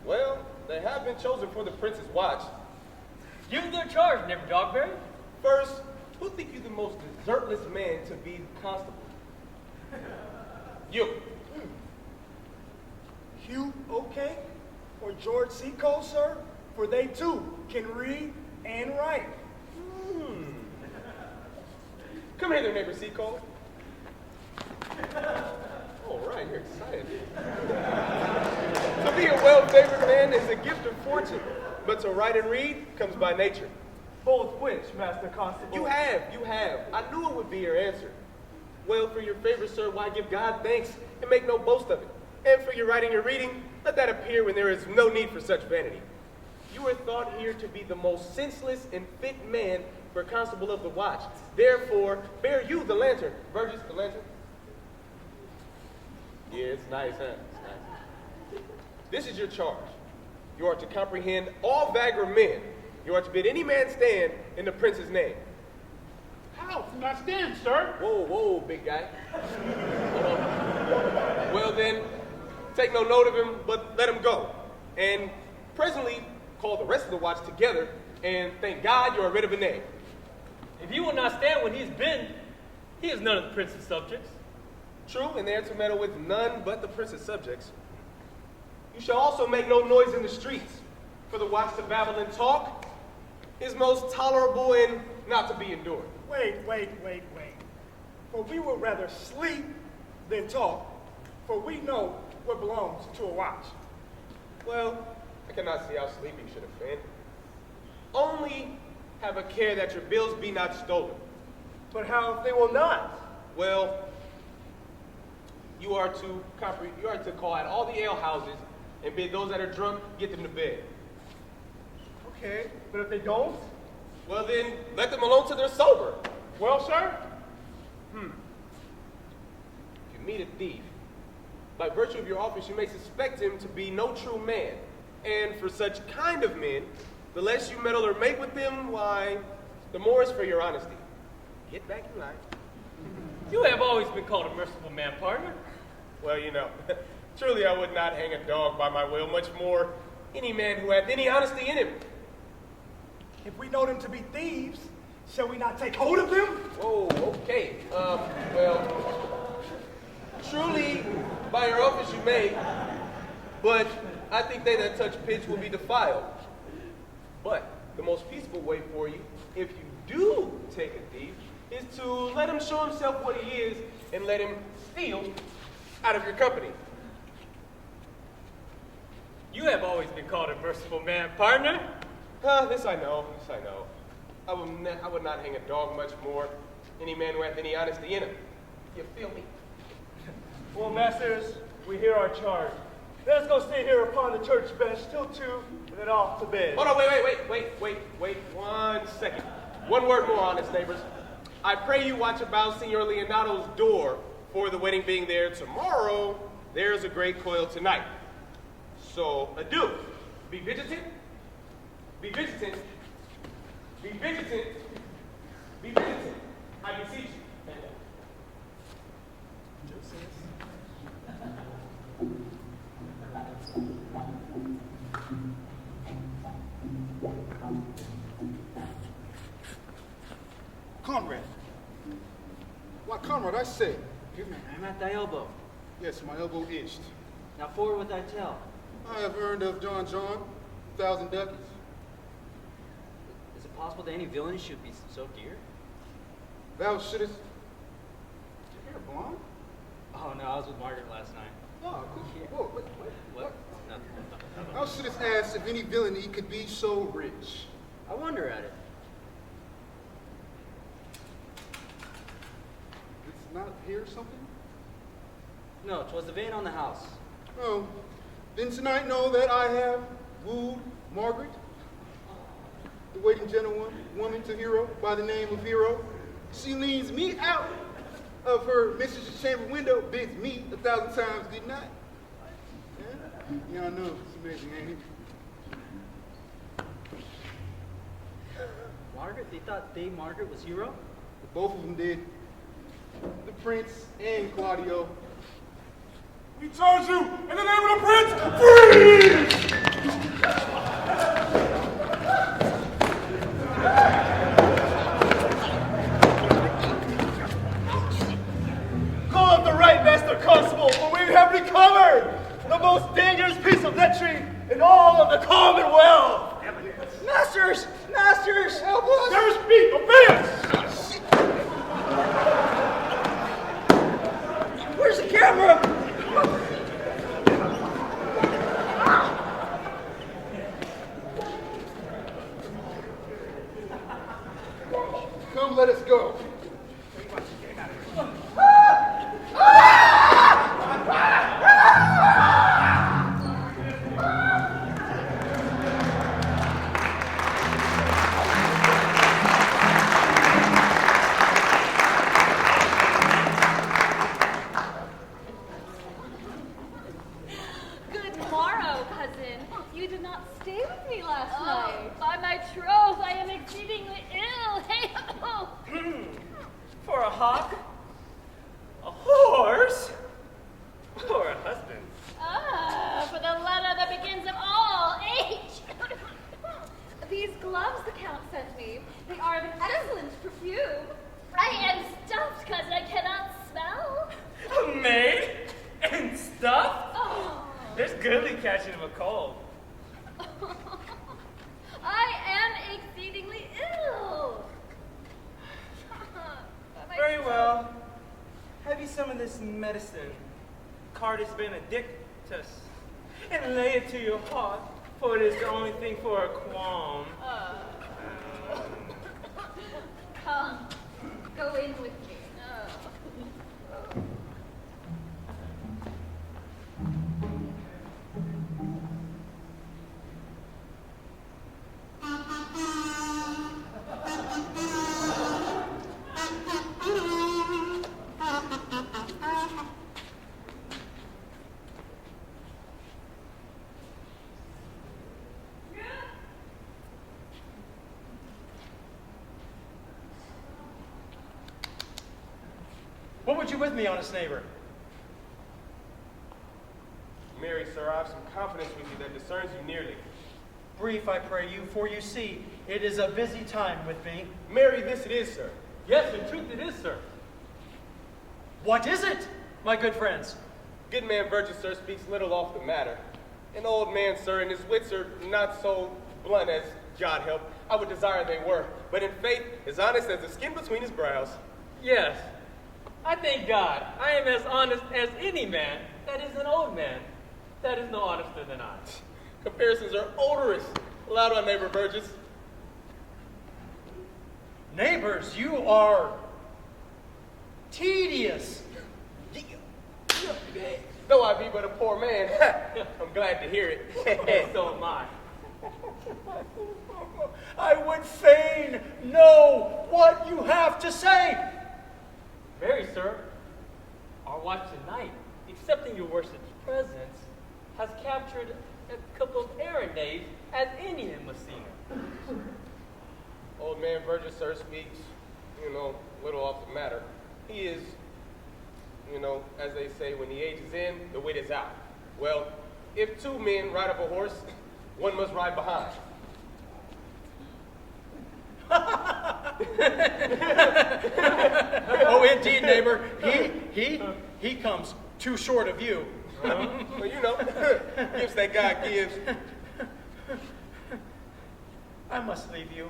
Well, they have been chosen for the prince's watch. Give them their charge, never Dogberry. First, who think you the most desertless man to be constable? You. Hugh OK or George Seacoe, sir? For they too can read and write. Come hither, neighbor Seacole. All right, you're excited. To be a well-favored man is a gift of fortune, but to write and read comes by nature. Both which, Master Constable? You have. I knew it would be your answer. Well, for your favor, sir, why give God thanks and make no boast of it? And for your writing and reading, let that appear when there is no need for such vanity. You are thought here to be the most senseless and fit man for constable of the watch. Therefore, bear you the lantern. Burgess, the lantern? Yeah, it's nice, huh? It's nice. This is your charge. You are to comprehend all vagrant men. You are to bid any man stand in the prince's name. How can I stand, sir? Whoa, big guy. Well then, take no note of him, but let him go. And presently call the rest of the watch together, and thank God you are rid of a name. If he will not stand when he is been, he is none of the prince's subjects. True, and they are to meddle with none but the prince's subjects. You shall also make no noise in the streets, for the watch to babble and talk is most tolerable and not to be endured. Wait. For we would rather sleep than talk, for we know what belongs to a watch. Well, I cannot see how sleeping should offend. Only have a care that your bills be not stolen. But how if they will not? Well, you are to call out all the ale houses and bid those that are drunk get them to bed. Okay, but if they don't? Well then, let them alone till they're sober. Well, sir? If you meet a thief, by virtue of your office, you may suspect him to be no true man. And for such kind of men, the less you meddle or mate with them, why, the more is for your honesty. Get back in line. You have always been called a merciful man, partner. Well, you know, truly I would not hang a dog by my will, much more any man who hath any honesty in him. If we know them to be thieves, shall we not take hold of them? Oh, okay. Well, truly, by your office you may, but I think they that touch pitch will be defiled. But the most peaceful way for you, if you do take a thief, is to let him show himself what he is and let him steal out of your company. You have always been called a merciful man, partner. This I know, this I know. I would not hang a dog much more. Any man who hath any honesty in him. You feel me? Well, masters, we hear our charge. Let us go sit here upon the church bench till 2, and then off to bed. Hold on, wait 1 second. One word more, honest neighbors. I pray you watch about Senor Leonardo's door for the wedding being there tomorrow. There's a great coil tonight. So, adieu. Be vigilant. Be vigilant. Be vigilant. Be vigilant. I beseech you. Comrade. Why, comrade, I say. Here, man, I'm at thy elbow. Yes, my elbow itched. Now forward with thy tale. I have earned of John 1,000 ducats. Is it possible that any villainy should be so dear? Thou shouldest. Your hair blonde? Oh no, I was with Margaret last night. Oh, cool. Whoa, What? Nothing. Thou shouldest ask if any villainy could be so rich. I wonder at it. It's not here or something? No, 'twas the vein on the house. Oh, then tonight know that I have wooed Margaret, the waiting gentlewoman to Hero by the name of Hero. She leads me out of her mistress's chamber window, bids me 1,000 times good night. Yeah, I know. It's amazing, ain't it? Margaret? They thought Margaret was Hero? Both of them did. The prince and Claudio. We charge you in the name of the prince, freeze! Call up the right master constable, for we have recovered the most dangerous piece of lechery in all of the Commonwealth. Masters! Masters! Help us! There speak! Obey us! Where's the camera? Come, let us go. Good morrow, cousin. You did not stay with me last night. By my troth, I am exceedingly ill. Hey, oh. For a hawk, a horse, or a husband. For the letter that begins of all, H. These gloves the Count sent me, they are of an excellent perfume. I am stuffed, cousin, I cannot smell. A maid and stuff? Oh. There's goodly catching him a cold. I am exceedingly ill. Very well. some of this medicine, Cardis Benedictus, and lay it to your heart, for it is the only thing for a qualm. Come, go in with me. What would you with me, honest neighbor? Mary, sir, I have some confidence with you that discerns you nearly. Brief, I pray you, for you see, it is a busy time with me. Mary, this it is, sir. Yes, in truth it is, sir. What is it, my good friends? Good man Burgess, sir, speaks little off the matter. An old man, sir, and his wits are not so blunt as, God help, I would desire they were, but in faith, as honest as the skin between his brows. Yes. I thank God I am as honest as any man that is an old man that is no honester than I. Comparisons are odorous. Loud on neighbor Burgess. Neighbors, you are tedious. Though I be but a poor man, I'm glad to hear it. So am I. I would fain know what you have to say. Very, sir. Our watch tonight, accepting your worship's presence, has captured a couple of errand knaves as any in Messina. Old man Burgess, sir, speaks, little off the matter. He is, as they say, when the age is in, the wit is out. Well, if two men ride up a horse, one must ride behind. Oh, indeed, neighbor. He comes too short of you. Well, gifts that God gives. I must leave you.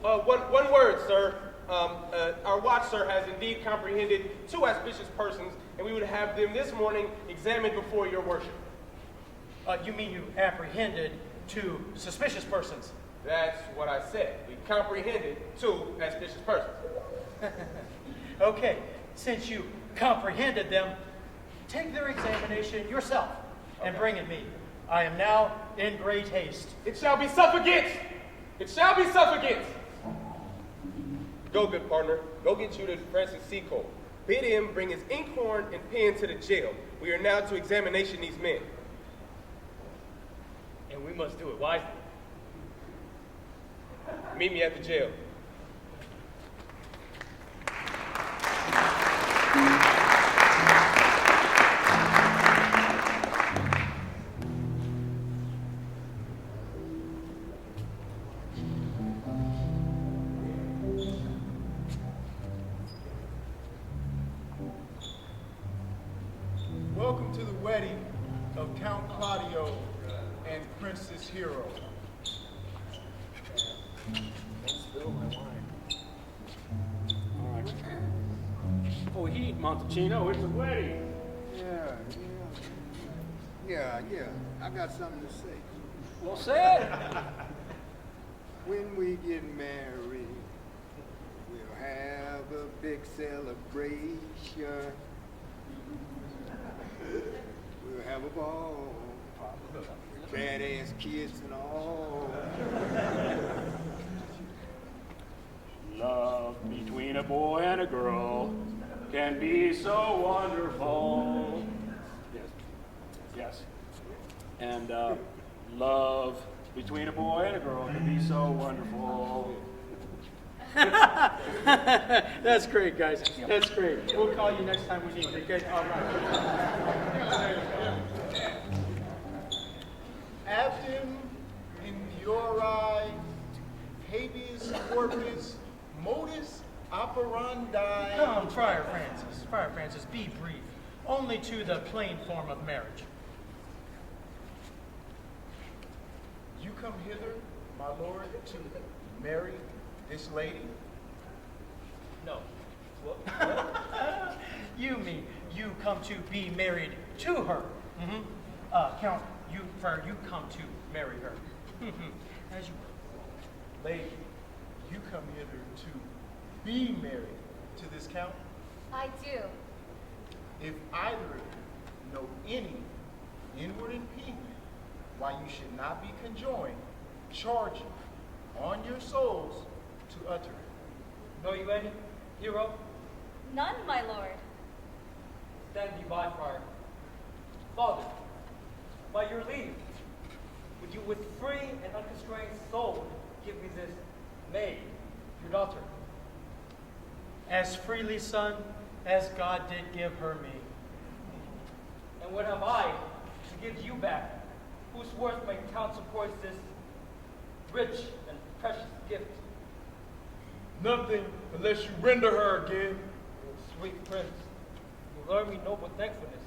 One word, sir. Our watch, sir, has indeed comprehended two auspicious persons, and we would have them this morning examined before your worship. You mean you apprehended two suspicious persons? That's what I said. We comprehended two auspicious persons. Okay, since you comprehended them, take their examination yourself and bring it me. I am now in great haste. It shall be suffocant! It shall be suffocant! Go, good partner. Go get you to Francis Seacole. Bid him bring his inkhorn and pen to the jail. We are now to examination these men. And we must do it wisely. Meet me at the jail. Welcome to the wedding of Count Claudio and Princess Hero. Oh, heed, Montalcino, it's a wedding. Yeah. I got something to say. Well said. When we get married, we'll have a big celebration. We'll have a ball, badass kids and all. Love between a boy and a girl can be so wonderful. Yes. And love between a boy and a girl can be so wonderful. That's great, guys. That's great. We'll call you next time we need you. Okay? All right. Abdem impiori, habeas corpus, modus operandi. Come, Friar Francis, be brief. Only to the plain form of marriage. You come hither, my lord, to marry this lady? No. What? You come to be married to her. Count, you come to marry her. As you Lady, you come hither to be married to this count. I do. If either of you know any inward impediment why you should not be conjoined, charge you on your souls to utter it. Know you any, hero? None, my lord. Stand thee by, friar. Father, by your leave, would you with free and unconstrained soul give me this maid, your daughter? As freely, son, as God did give her me. And what have I to give you back, whose worth my count supports this rich and precious gift? Nothing unless you render her again. Sweet prince, you learn me noble thankfulness.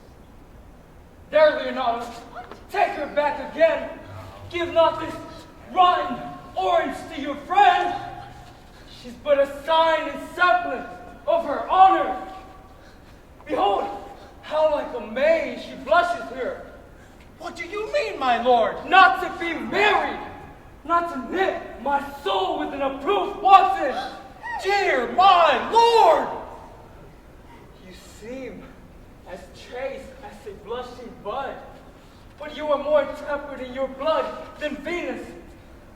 There, Leonardo, take her back again. Give not this rotten orange to your friend. She's but a sign and semblance of her honor. Behold, how like a maid she blushes here. What do you mean, my lord? Not to be married, not to knit my soul with an approved Watson. Dear my lord! You seem as chaste as a blushing bud, but you are more tempered in your blood than Venus,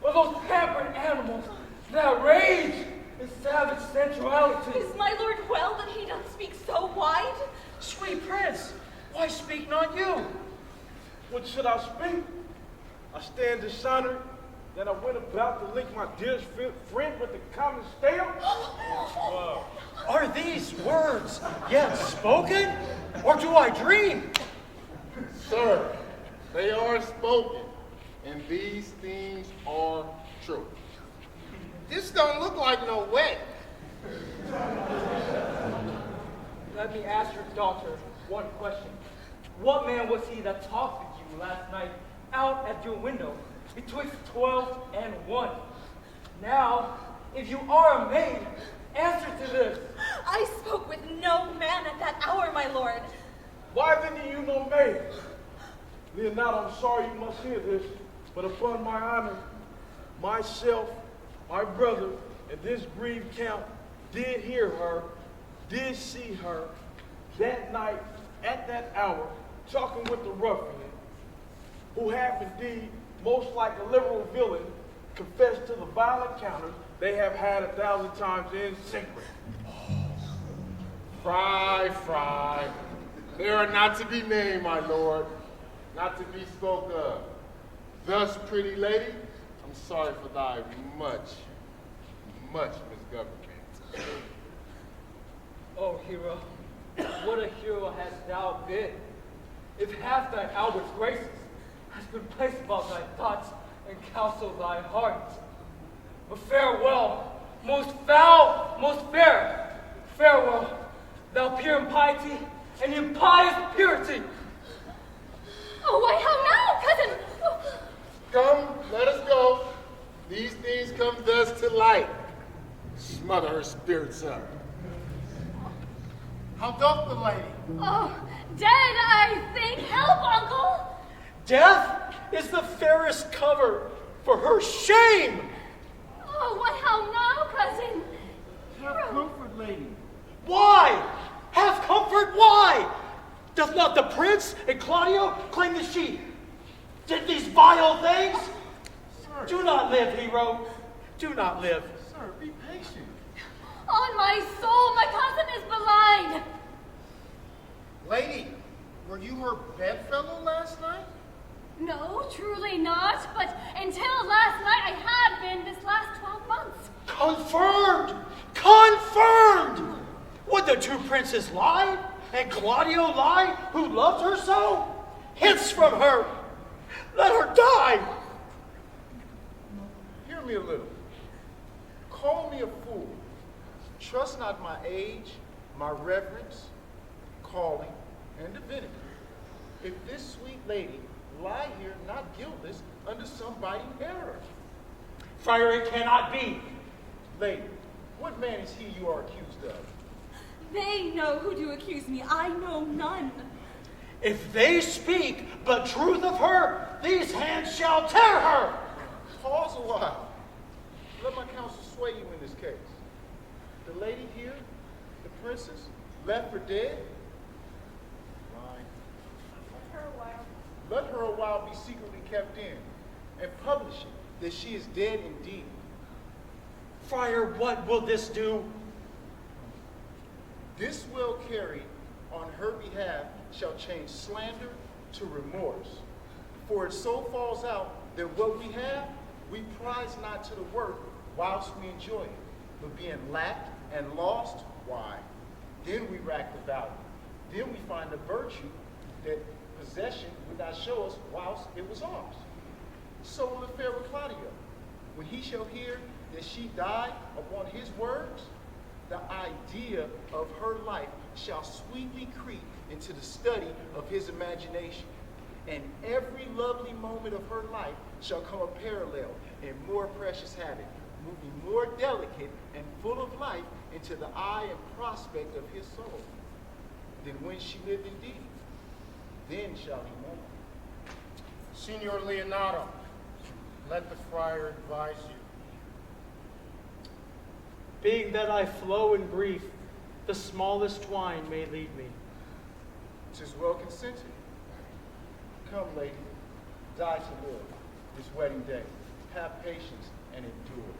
or those pampered animals that rage in savage sensuality. Is my lord well that he doth speak so wide? Sweet prince, why speak not you? What should I speak? I stand dishonored that I went about to link my dearest friend with the common stale. Are these words yet spoken, or do I dream? Sir, they are spoken, and these things are true. This don't look like no wedding. Let me ask your daughter one question. What man was he that talked with you last night out at your window betwixt 12 and 1? Now, if you are a maid, answer to this. I spoke with no man at that hour, my lord. Why then do you know me? Leonardo, I'm sorry you must hear this, but upon my honor, myself, my brother, and this grieved count did hear her, did see her that night at that hour talking with the ruffian, who have indeed, most like a liberal villain, confessed to the vile encounters they have had 1,000 times in secret. Fry. They are not to be named, my lord, not to be spoke of. Thus, pretty lady, I'm sorry for thy much misgovernment. Oh, hero, what a hero hast thou been. If half thine outward graces has been placed about thy thoughts and counsel thy heart. But farewell, most foul, most fair. Farewell, thou pure impiety and impious purity. Oh, why, how now, cousin? Come, let us go. These things come thus to light. Smother her spirits up. How doth the lady? Oh, dead, I think. Help, uncle. Death is the fairest cover for her shame. Oh, what, how now, cousin? Have comfort, lady. Why? Have comfort, why? Doth not the prince and Claudio claim that she did these vile things? Sir. Do not live, hero. Do not live. Sir, be patient. On my soul, my cousin is blind. Lady, were you her bedfellow last night? No, truly not. But until last night, I had been this last 12 months. Confirmed! Confirmed! Would the two princes lie? And Claudio lie, who loved her so? Hence from her! Let her die! Hear me a little. Call me a fool. Trust not my age, my reverence, calling, and divinity. If this sweet lady lie here not guiltless under some biting error. Friar, it cannot be. Lady, what man is he you are accused of? They know who to accuse me. I know none. If they speak but truth of her, these hands shall tear her. Pause a while. Let my counsel sway you in this case. The lady here, the princess, left for dead? Lying. Let her a while be secretly kept in, and publish it that she is dead indeed. Friar, what will this do? This will carried on her behalf shall change slander to remorse. For it so falls out that what we have, we prize not to the work whilst we enjoy it, but being lacked and lost, why? Then we rack the value. Then we find the virtue that possession would not show us whilst it was ours. So will it fare with Claudio. When he shall hear that she died upon his words, the idea of her life shall sweetly creep into the study of his imagination, and every lovely moment of her life shall come a parallel and more precious habit, moving more delicate and full of life into the eye and prospect of his soul than when she lived indeed. Then shall he mourn. Signor Leonardo, let the friar advise you. Being that I flow in grief, the smallest twine may lead me. 'Tis well consented. Come, lady, die to live this wedding day. Have patience and endure.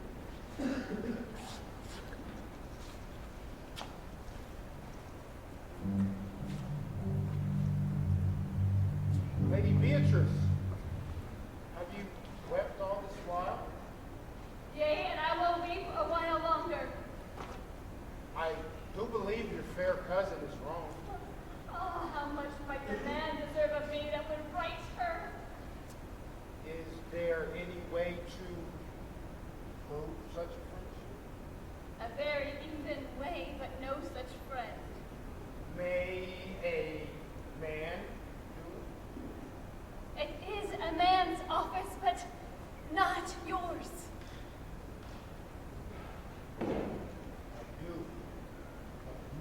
Lady Beatrice, have you wept all this while? Yea, and I will weep a while longer. I do believe your fair cousin is wrong. Oh, how much might the man deserve of me that would right her? Is there any way to prove such a friendship? A very even way, but no such friend. May a man do it? It is a man's office, but not yours. I do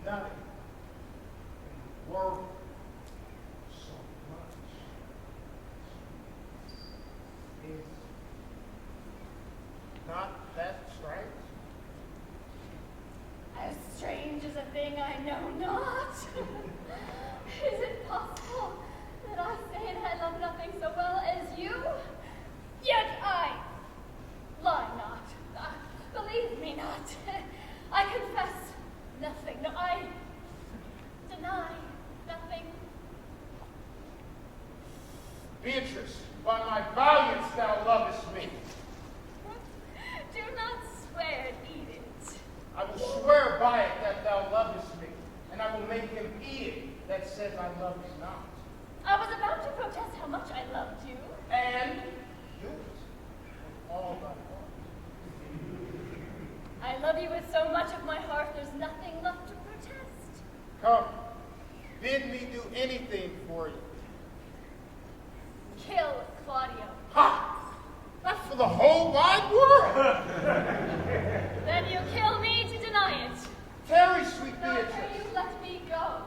nothing in the world so much. Is not that strange? As strange as a thing I know not. Is it possible that I say that I love nothing so well as you? Yet I lie not. Believe me not. I confess nothing. No, I deny nothing. Beatrice, by my valiance thou lovest me. Do not swear, eat it. I will swear by it that thou lovest me, and I will make him eat it that says I love thee not. I was about to protest how much I loved you. And do it with all thy heart. I love you with so much of my heart, there's nothing left to protest. Come, bid me do anything for you. Kill Claudio. Ha! That's for the whole wide world. Then you kill me to deny it. Tarry, sweet Not Beatrice. till you let me go.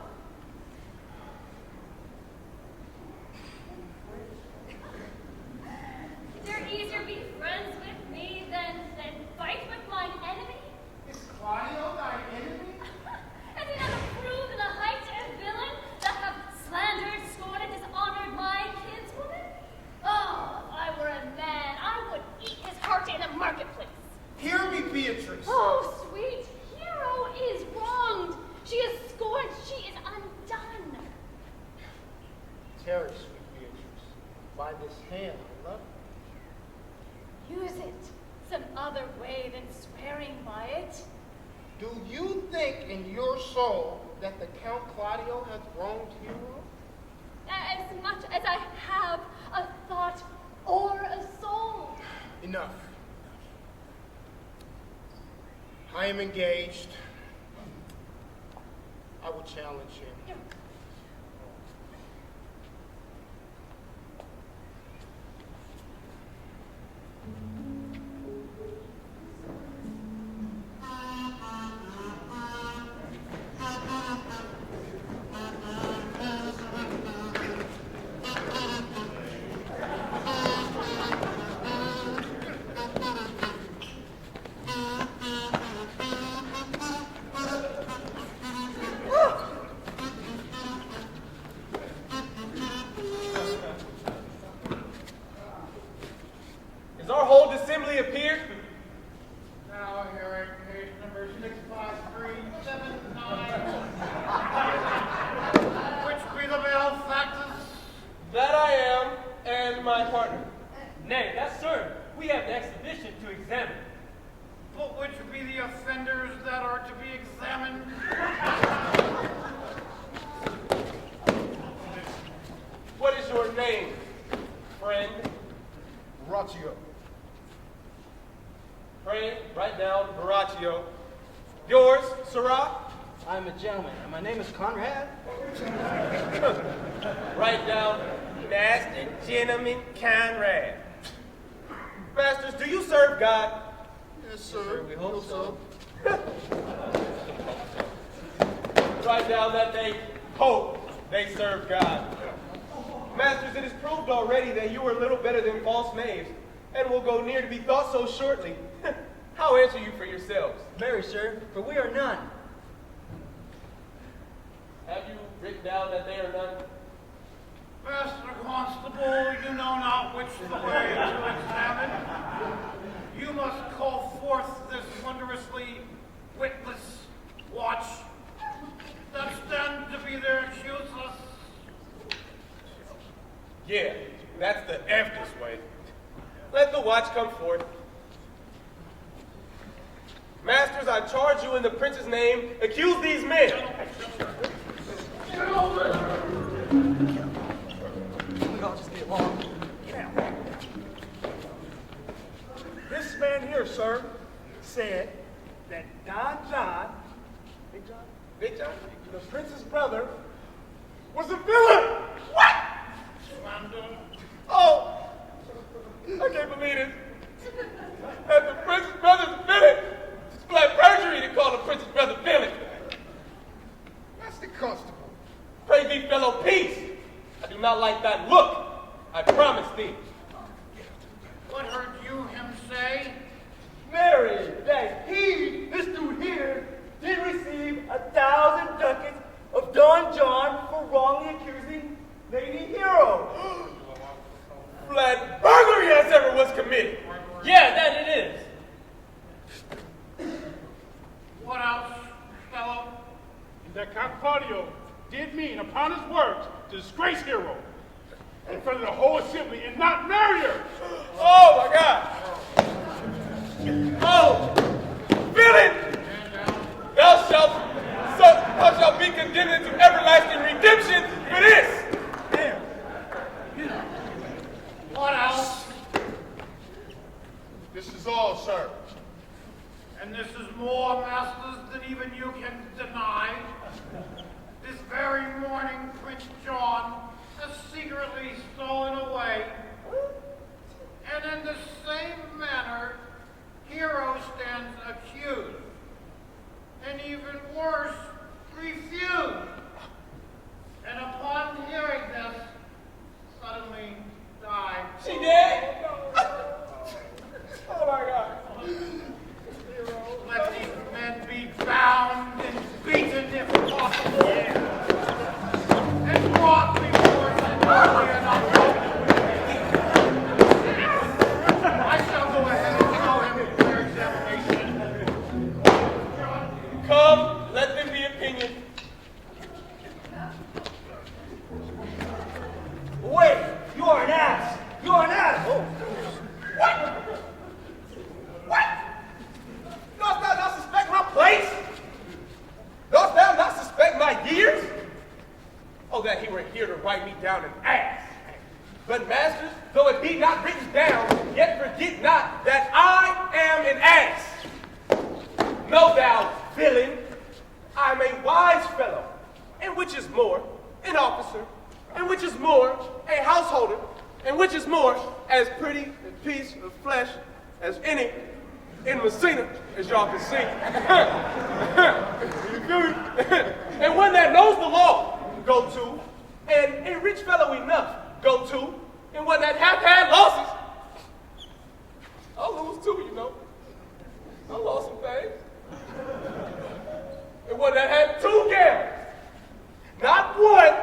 Is there easier be friends with me than fight with mine enemy? Is Claudio thy enemy? Has he not approved the height and villain that have slandered, scorned, and dishonored my kinswoman? Oh, if I were a man, I would eat his heart in the marketplace. Hear me, Beatrice. Oh, sweet hero is wronged. She is scorned. She is undone. Tarry, sweet Beatrice. By this hand I love you. Use it some other way than swearing by it. Do you think in your soul that the Count Claudio hath wronged Hero? As much as I have a thought or a soul. Enough. I am engaged. I will challenge him. be my partner? Nay, that's certain. We have the exhibition to examine. But which be the offenders that are to be examined? What is your name, friend? Ratio. Friend, write down Baraccio. Yours, Sirrah? I'm a gentleman, and my name is Conrad. Write down Master Gentleman Conrad. Masters, do you serve God? Yes, sir. We hope so. Write down that they hope they serve God. Masters, it is proved already that you are little better than false knaves, and will go near to be thought so shortly. How answer you for yourselves? Marry, sir, for we are none. Have you written down that they are none? Master Constable, you know not which the way to examine. You must call forth this wondrously witless watch that stand to be their accuseless. Yeah, that's the eftest way. Let the watch come forth. Masters, I charge you in the prince's name, accuse these men. Get over! We all just get along. This man here, sir, said that Don John, Big John? the prince's brother, was a villain. What? Slander. Oh, I can't believe it. That the prince's brother's a villain. It's black perjury to call the prince's brother villain. Master Constable. Pray thee, fellow, peace. I do not like that look. I promise thee. What heard you him say? Mary, that he, this dude here, did receive 1,000 ducats of Don John for wrongly accusing Lady Hero. Flat burglary as ever was committed. Yeah, that it is. What else, fellow? That Count Claudio did mean, upon his words, to disgrace Hero in front of the whole assembly and not marry her. Oh my God. Oh, villain! Thou shalt be condemned to everlasting redemption for this. What else? This is all, sir. And this is more, masters, than even you can deny. This very morning, Prince John has secretly stolen away. And in the same manner, Hero stands accused. And even worse, refused. And upon hearing this, suddenly died. She did? Oh my God. Let these men be bound and beaten if possible. And brought before Zenobia and I shall go ahead and show him their examination. Come, let them be opinion. Wait, you are an ass. You are an ass. Oh. What? What? Dost thou not suspect my place? Dost thou not suspect my years? Oh, that he were here to write me down an ass. But masters, though it be not written down, yet forget not that I am an ass. Know thou, villain, I am a wise fellow, and which is more, an officer, and which is more, a householder, and which is more, as pretty a piece of flesh as any in Messina, as y'all can see. And one that knows the law, go to, and a rich fellow enough, go to, and one that hath had losses, I'll lose too, you know. I lost some things. And one that had 2 gamblers, not 1,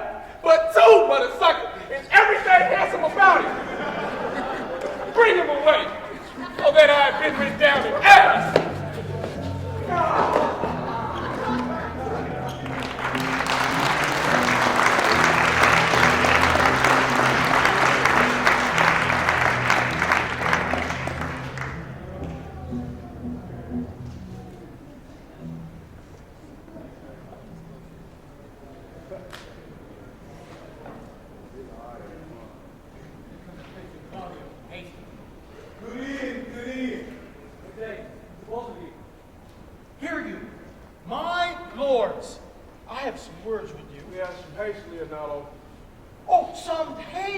but 2, mother sucker, and everything handsome about it. Bring him away, so that I've been written down in ass.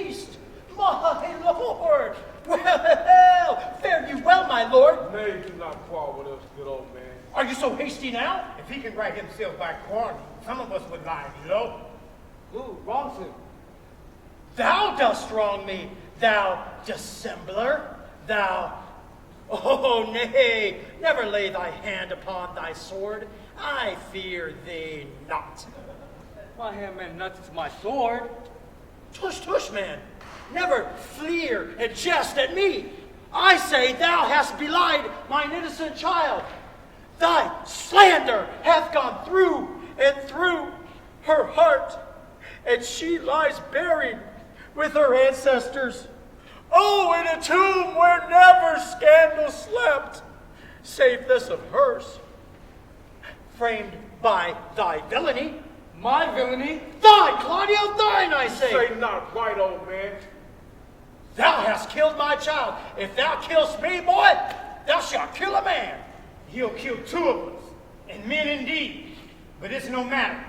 feast. My lord! Well, fare you well, my lord. Nay, do not quarrel with us, good old man. Are you so hasty now? If he can right himself by quarreling, some of us would lie low. Who wrongs him? Thou dost wrong me, thou dissembler, thou... Oh, nay, never lay thy hand upon thy sword. I fear thee not. My hand meant nothing to my sword. Tush, tush, man. Never fleer and jest at me. I say thou hast belied mine innocent child. Thy slander hath gone through and through her heart, and she lies buried with her ancestors. Oh, in a tomb where never scandal slept, save this of hers, framed by thy villainy. My villainy? Thine, Claudio, thine, I say. Say not right, old man. Thou hast killed my child. If thou killst me, boy, thou shalt kill a man. He'll kill two of us, and men indeed. But it's no matter.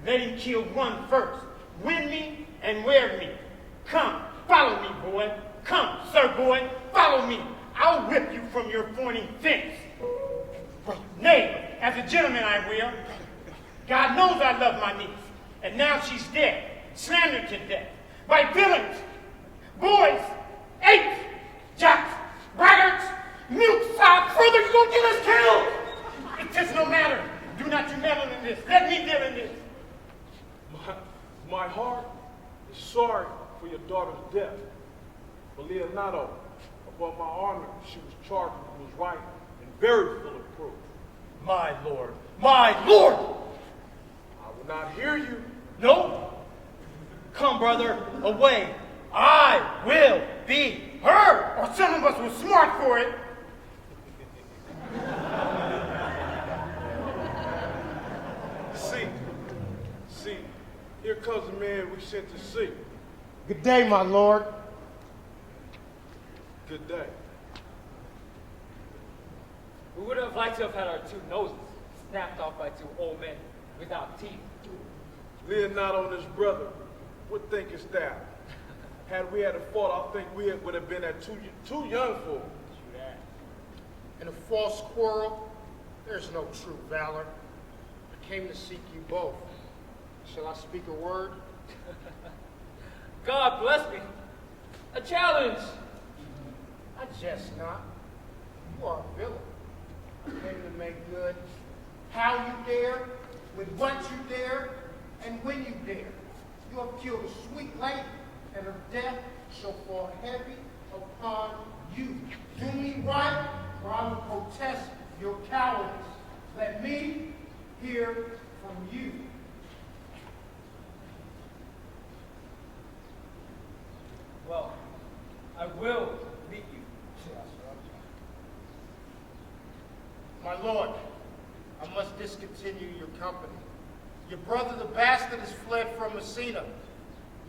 Let him kill one first. Win me and wear me. Come, follow me, boy. Come, sir boy, follow me. I'll whip you from your fawning fence. Nay, as a gentleman I will. God knows I love my niece, and now she's dead, slandered to death, by villains, boys, apes, jacks, braggarts, milk sops. Further, you're gonna get us killed. It's just no matter. Do not you meddle in this. Let me deal in this. My heart is sorry for your daughter's death. But Leonardo, above my honor, she was charged with was right and very full of proof. My lord, my lord! I will not hear you. No. Come, brother, away. I will be heard. Or some of us were smart for it. See, here comes the man we sent to see. Good day, my lord. Good day. We would have liked to have had our two noses snapped off by two old men without teeth. Leonardo and his brother, what thinkest thou? Had we had a fault, I think we would have been at too young for it. In a false quarrel, there's no true valor. I came to seek you both. Shall I speak a word? God bless me. A challenge. I jest not. You are a villain. I came to make good how you dare, with what you dare, and when you dare. You have killed a sweet lady, and her death shall fall heavy upon you. Do me right, or I will protest your cowardice. Let me hear from you. Well, I will meet you. My lord, I must discontinue your company. Your brother the bastard has fled from Messina.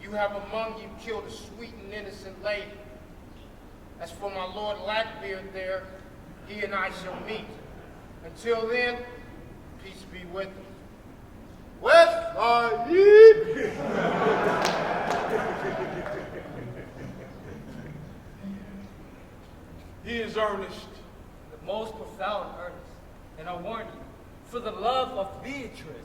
You have among you killed a sweet and innocent lady. As for my lord Lackbeard there, he and I shall meet. Until then, peace be with him. West Side! He is earnest. The most profound earnest. And I warn you, for the love of Beatrice.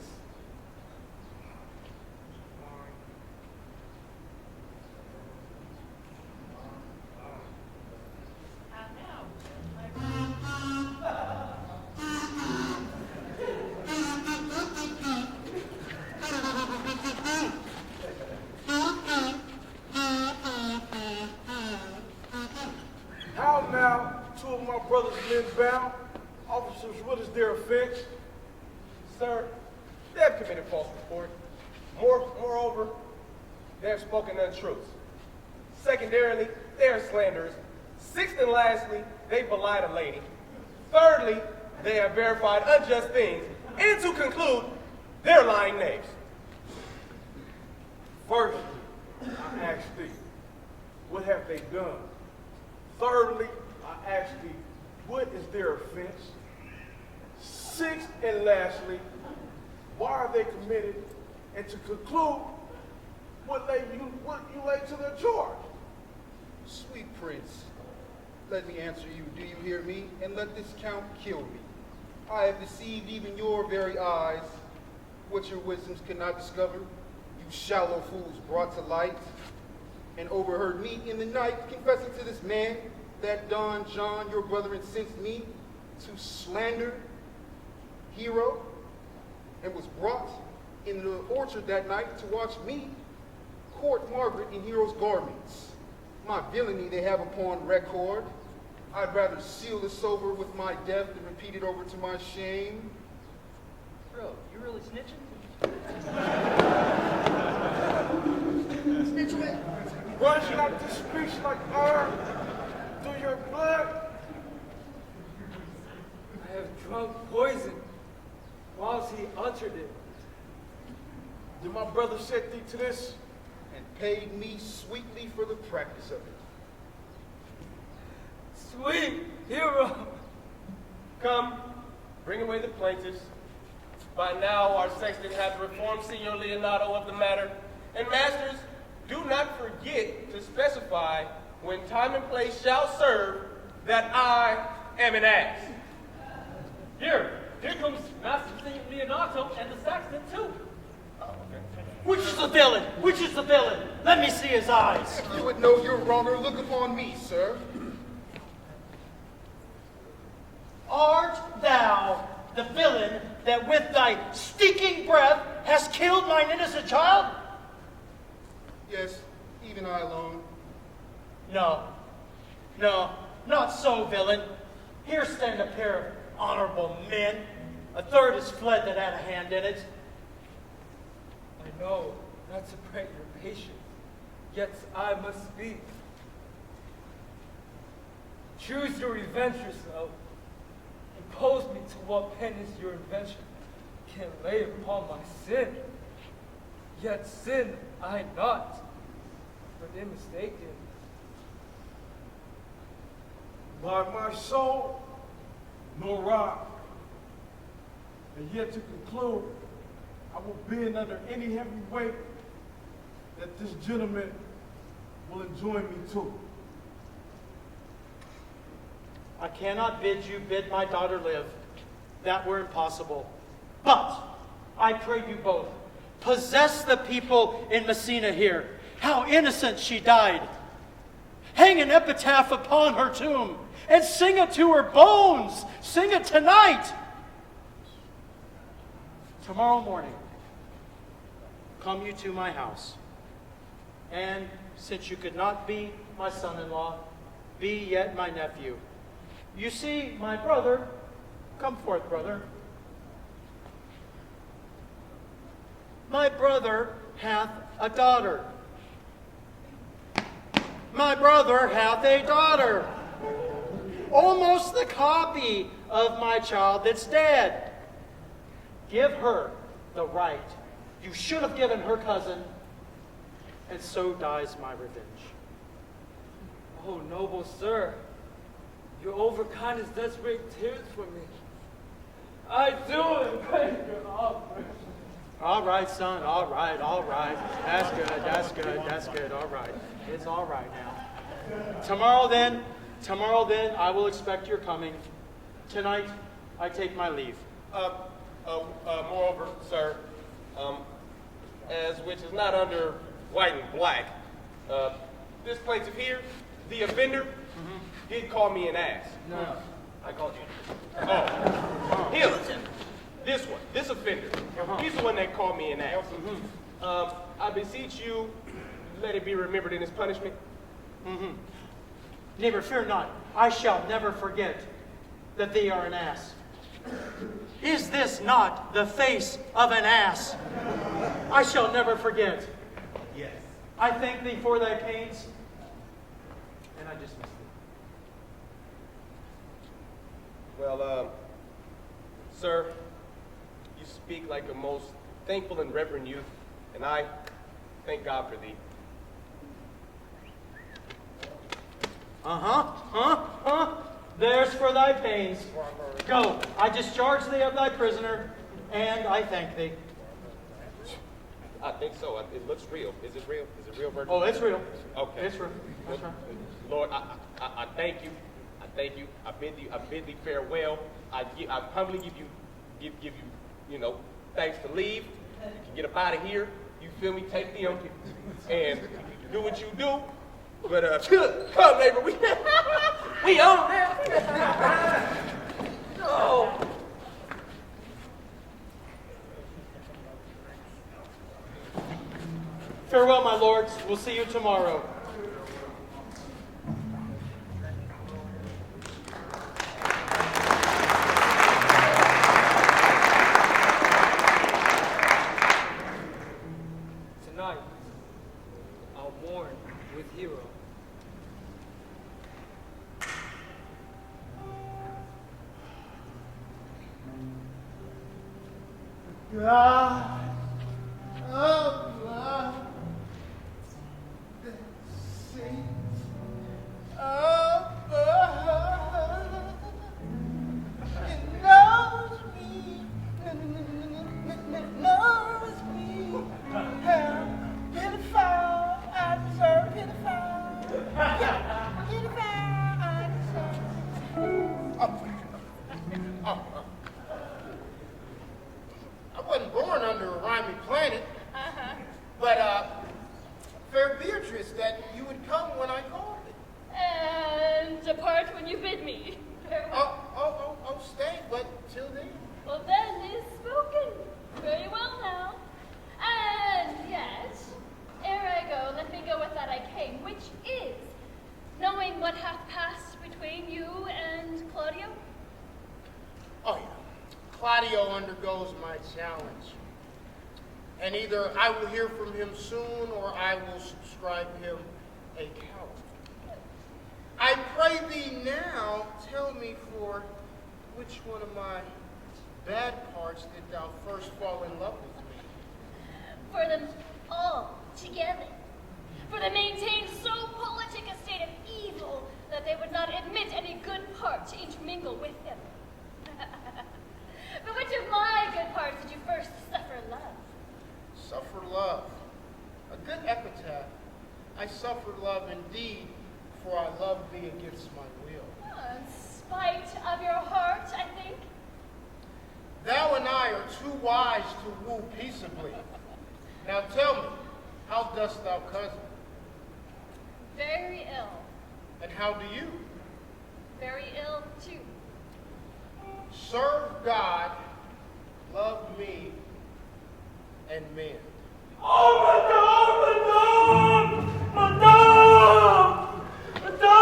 How now, two of my brothers men bound? Officers, what is their offense? Sir, they have committed false report. Moreover, they have spoken untruths. Secondarily, they are slanderers. Sixth and lastly, they belied a lady. Thirdly, they have verified unjust things. And to conclude, they're lying knaves. First, I ask thee, what have they done? Thirdly, I ask thee, what is their offense? Sixth and lastly, why are they committed? And to conclude, what you lay to their charge? Sweet prince, let me answer you. Do you hear me? And let this count kill me. I have deceived even your very eyes. What your wisdoms could not discover, you shallow fools brought to light, and overheard me in the night confessing to this man that Don John, your brother, incensed me to slander Hero, and was brought in the orchard that night to watch me court Margaret in Hero's garments. My villainy they have upon record. I'd rather seal this over with my death than repeat it over to my shame. Bro, you really snitching? Snitching? Rush not to speech like iron through your blood. I have drunk poison whilst he uttered it. Did my brother set thee to this? And paid me sweetly for the practice of it. Sweet Hero! Come, bring away the plaintiffs. By now, our sexton hath informed Senor Leonardo of the matter. And masters, do not forget to specify when time and place shall serve that I am an ass. Here comes Master Leonardo and the Saxon too. Which is the villain? Which is the villain? Let me see his eyes. If you would know your wronger, look upon me, sir. Art thou the villain that with thy stinking breath hast killed mine innocent child? Yes, even I alone. No, not so, villain. Here stand a pair of honorable men. A third has fled that had a hand in it. I know not to break your patience, yet I must speak. Choose to revenge yourself. Impose me to what penance your invention can lay upon my sin. Yet sin I not, but am mistaken. By my soul, no rock. And yet to conclude, I will bend under any heavy weight that this gentleman will enjoin me to. I cannot bid you bid my daughter live. That were impossible. But I pray you both, possess the people in Messina here. How innocent she died. Hang an epitaph upon her tomb and sing it to her bones. Sing it tonight. Tomorrow morning, come you to my house. And since you could not be my son-in-law, be yet my nephew. You see, my brother, come forth, brother. My brother hath a daughter. My brother hath a daughter. Almost the copy of my child that's dead. Give her the right you should have given her cousin, and so dies my revenge. Oh, noble sir, your overkindness does bring tears for me. I do embrace your offer. All right, son, all right. That's good, all right. It's all right now. Tomorrow then, I will expect your coming. Tonight, I take my leave. Moreover, sir, as which is not under white and black, this plaintiff here, the offender, did call me an ass. No. I called you. Oh, him. This one, this offender. He's the one that called me an ass. I beseech you, let it be remembered in his punishment. Neighbor, fear not. I shall never forget that thee are an ass. Is this not the face of an ass? I shall never forget. Yes. I thank thee for thy pains, and I dismiss thee. Well, sir, you speak like a most thankful and reverend youth, and I thank God for thee. There's for thy pains. Go, I discharge thee of thy prisoner, and I thank thee. think so. It looks real. Is it real? Is it real, Virgil? Oh, it's real. Okay. It's real. That's right. Lord, I thank you. I thank you. I bid thee farewell. I humbly give you, thanks to leave. You can get up out of here. You feel me? Take them and do what you do. But come, neighbor, we on now. No. Farewell, my lords. We'll see you tomorrow. Tonight, I'll mourn with Hero. God of love that sings above. It knows me, knows me. How pitiful I deserve, pitiful I deserve. I wasn't born under a rhyming planet, but fair Beatrice, that you would come when I called it. And depart when you bid me. Oh, stay, but till then. Well, then is spoken. Very well now. And yet, ere I go, let me go with that I came, which is, knowing what hath passed between you and Claudio. Oh, yeah. Claudio undergoes my challenge. And either I will hear from him soon or I will subscribe him a coward. I pray thee now, tell me for which one of my bad parts did thou first fall in love with me? For them all together. For they maintained so politic a state of evil that they would not admit any good part to intermingle with them. But which of my good parts did you first suffer love? Suffer love. A good epitaph. I suffered love indeed, for I loved thee against my will. In spite of your heart, I think. Thou and I are too wise to woo peaceably. Now tell me, how dost thou cousin? Very ill. And how do you? Very ill, too. Serve God, love me, and men. Oh, Madame! Madame!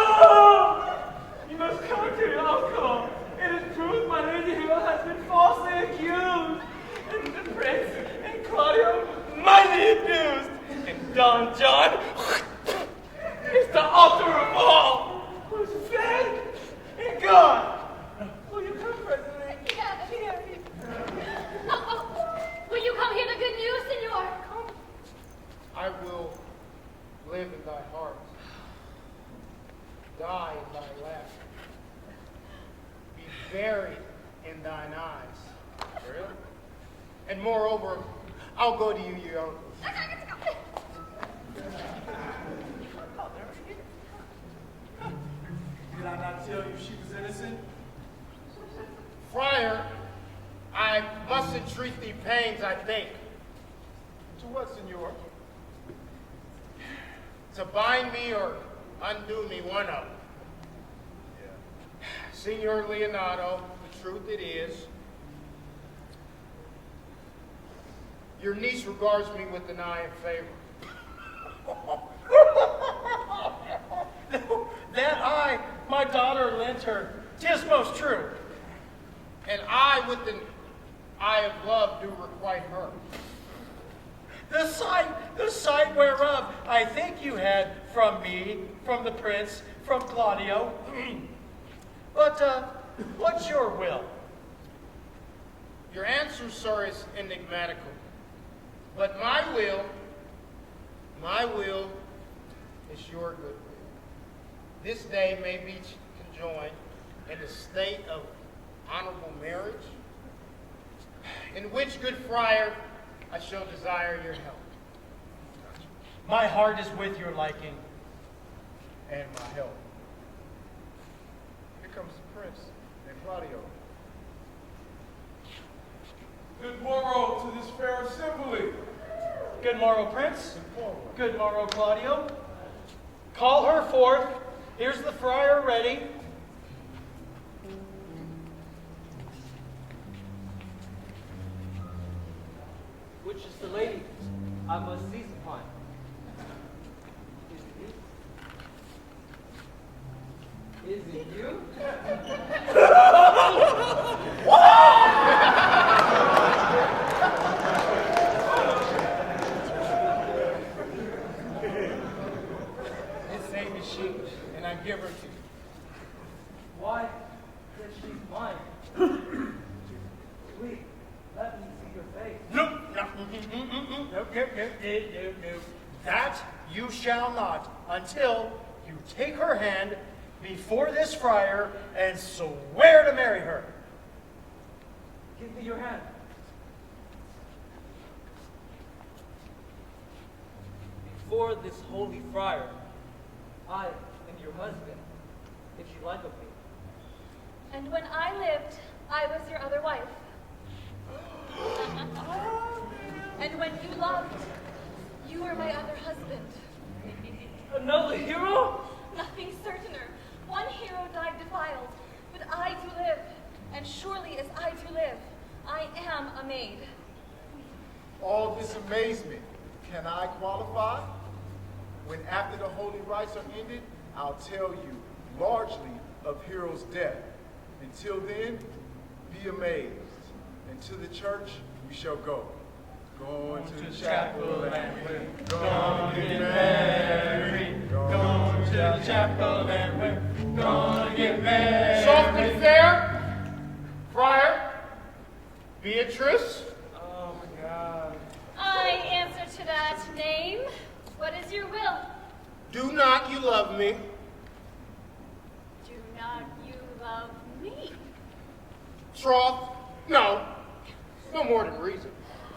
You must come to your uncle. It is true my lady Hero has been falsely accused. And the prince and Claudio mightily abused. And Don John is the author of all, who's fed and gone. Will you come presently? Yeah. Will you come hear the good news, senor? Come. I will live in thy heart, die in thy lap, be buried in thine eyes. Really? And moreover, I'll go to you, your uncle. Did I not tell you she was innocent? Friar, I must entreat thee pains, I think. To what, senor? To bind me or undo me, one of them. Senor Leonardo, the truth it is, your niece regards me with an eye of favor. That I, my daughter, lent her, 'tis most true. And I, with an eye of love, do requite her. The sight whereof I think you had from me, from the prince, from Claudio. But what's your will? Your answer, sir, is enigmatical. But my will is your good will. This day may be conjoined in a state of honorable marriage, in which, good friar, I shall desire your help. My heart is with your liking. And my help. Here comes the prince and Claudio. Good morrow to this fair assembly. Good morrow, Prince. Good morrow, Claudio. Call her forth. Here's the friar ready. Which is the lady I must seize upon? Is it you? This same is she, and I give her to you. Why? That she's mine. Please, let me see your face. Nope. Nope. That you shall not until you take her hand before this friar and swear to marry her. Give me your hand. Before this holy friar, I am your husband, if you like of me. And when I lived, I was your other wife. And when you loved, you were my other husband. Another hero? Nothing certainer. One hero died defiled, but I do live. And surely as I do live, I am a maid. All this amazement, can I qualify? When after the holy rites are ended, I'll tell you largely of Hero's death. Until then, be amazed. And to the church we shall go. Going to the chapel and we're gonna get married. Going to the chapel and we're gonna get married. Soft and fair, Friar, Beatrice. Oh my God. I answer to that name. What is your will? Do not you love me? Do not you love me? Troth? No. No more than reason.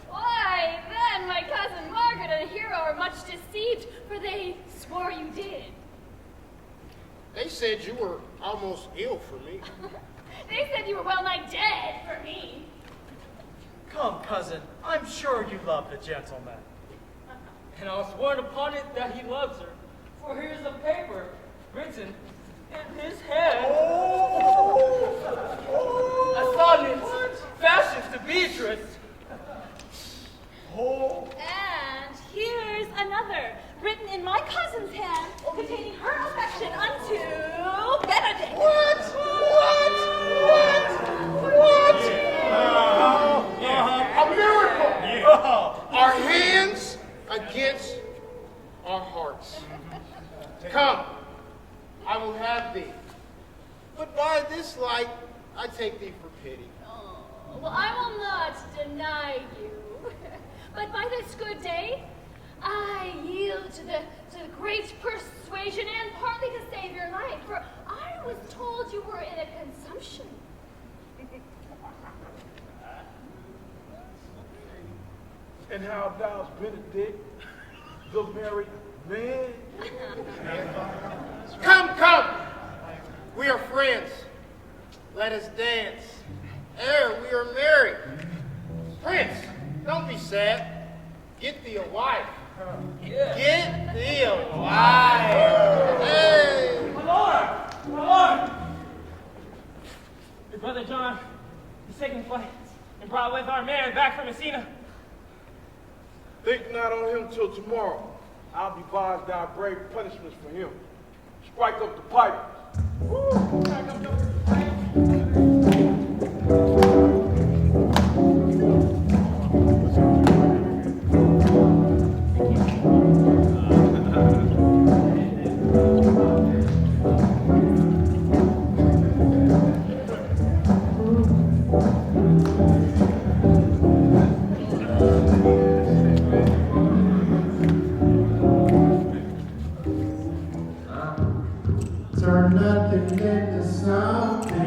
Why, then my cousin Margaret and Hero are much deceived, for they swore you did. They said you were almost ill for me. They said you were well nigh dead for me. Come, cousin, I'm sure you love the gentleman. And I'll swear upon it that he loves her. For here's a paper written in his hand. A sonnet fashioned to Beatrice. And here's another, written in my cousin's hand, containing her affection unto Benedict. What? A miracle! Our hands against our hearts. Come, I will have thee. But by this light, I take thee for pity. Oh, well, I will not deny you. But by this good day, I yield to the great persuasion and partly to save your life, for I was told you were in a consumption. And how thou's Benedict, the married man? Come. We are friends. Let us dance. Ere we are married. Prince, don't be sad. Get thee a wife. Get thee a wife. Hey. My lord! Your brother John is taking flight and brought with our man back from Messina. Think not on him till tomorrow. I'll devise thy brave punishments for him. Strike up the pipe. Turn nothing into something.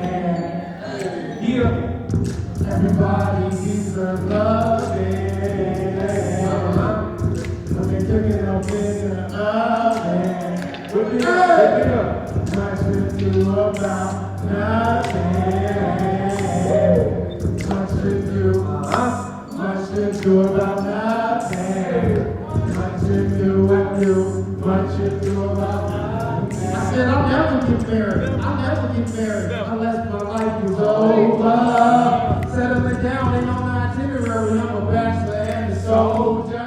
Yeah. Everybody needs a loving. But they took it on Much to do about nothing. Much to do, much to do about nothing. Much to do with you, much to do about nothing. I said I'll never get married. I'll never get married unless my life is over. Settling down ain't on the itinerary. I'm a bachelor and a soldier.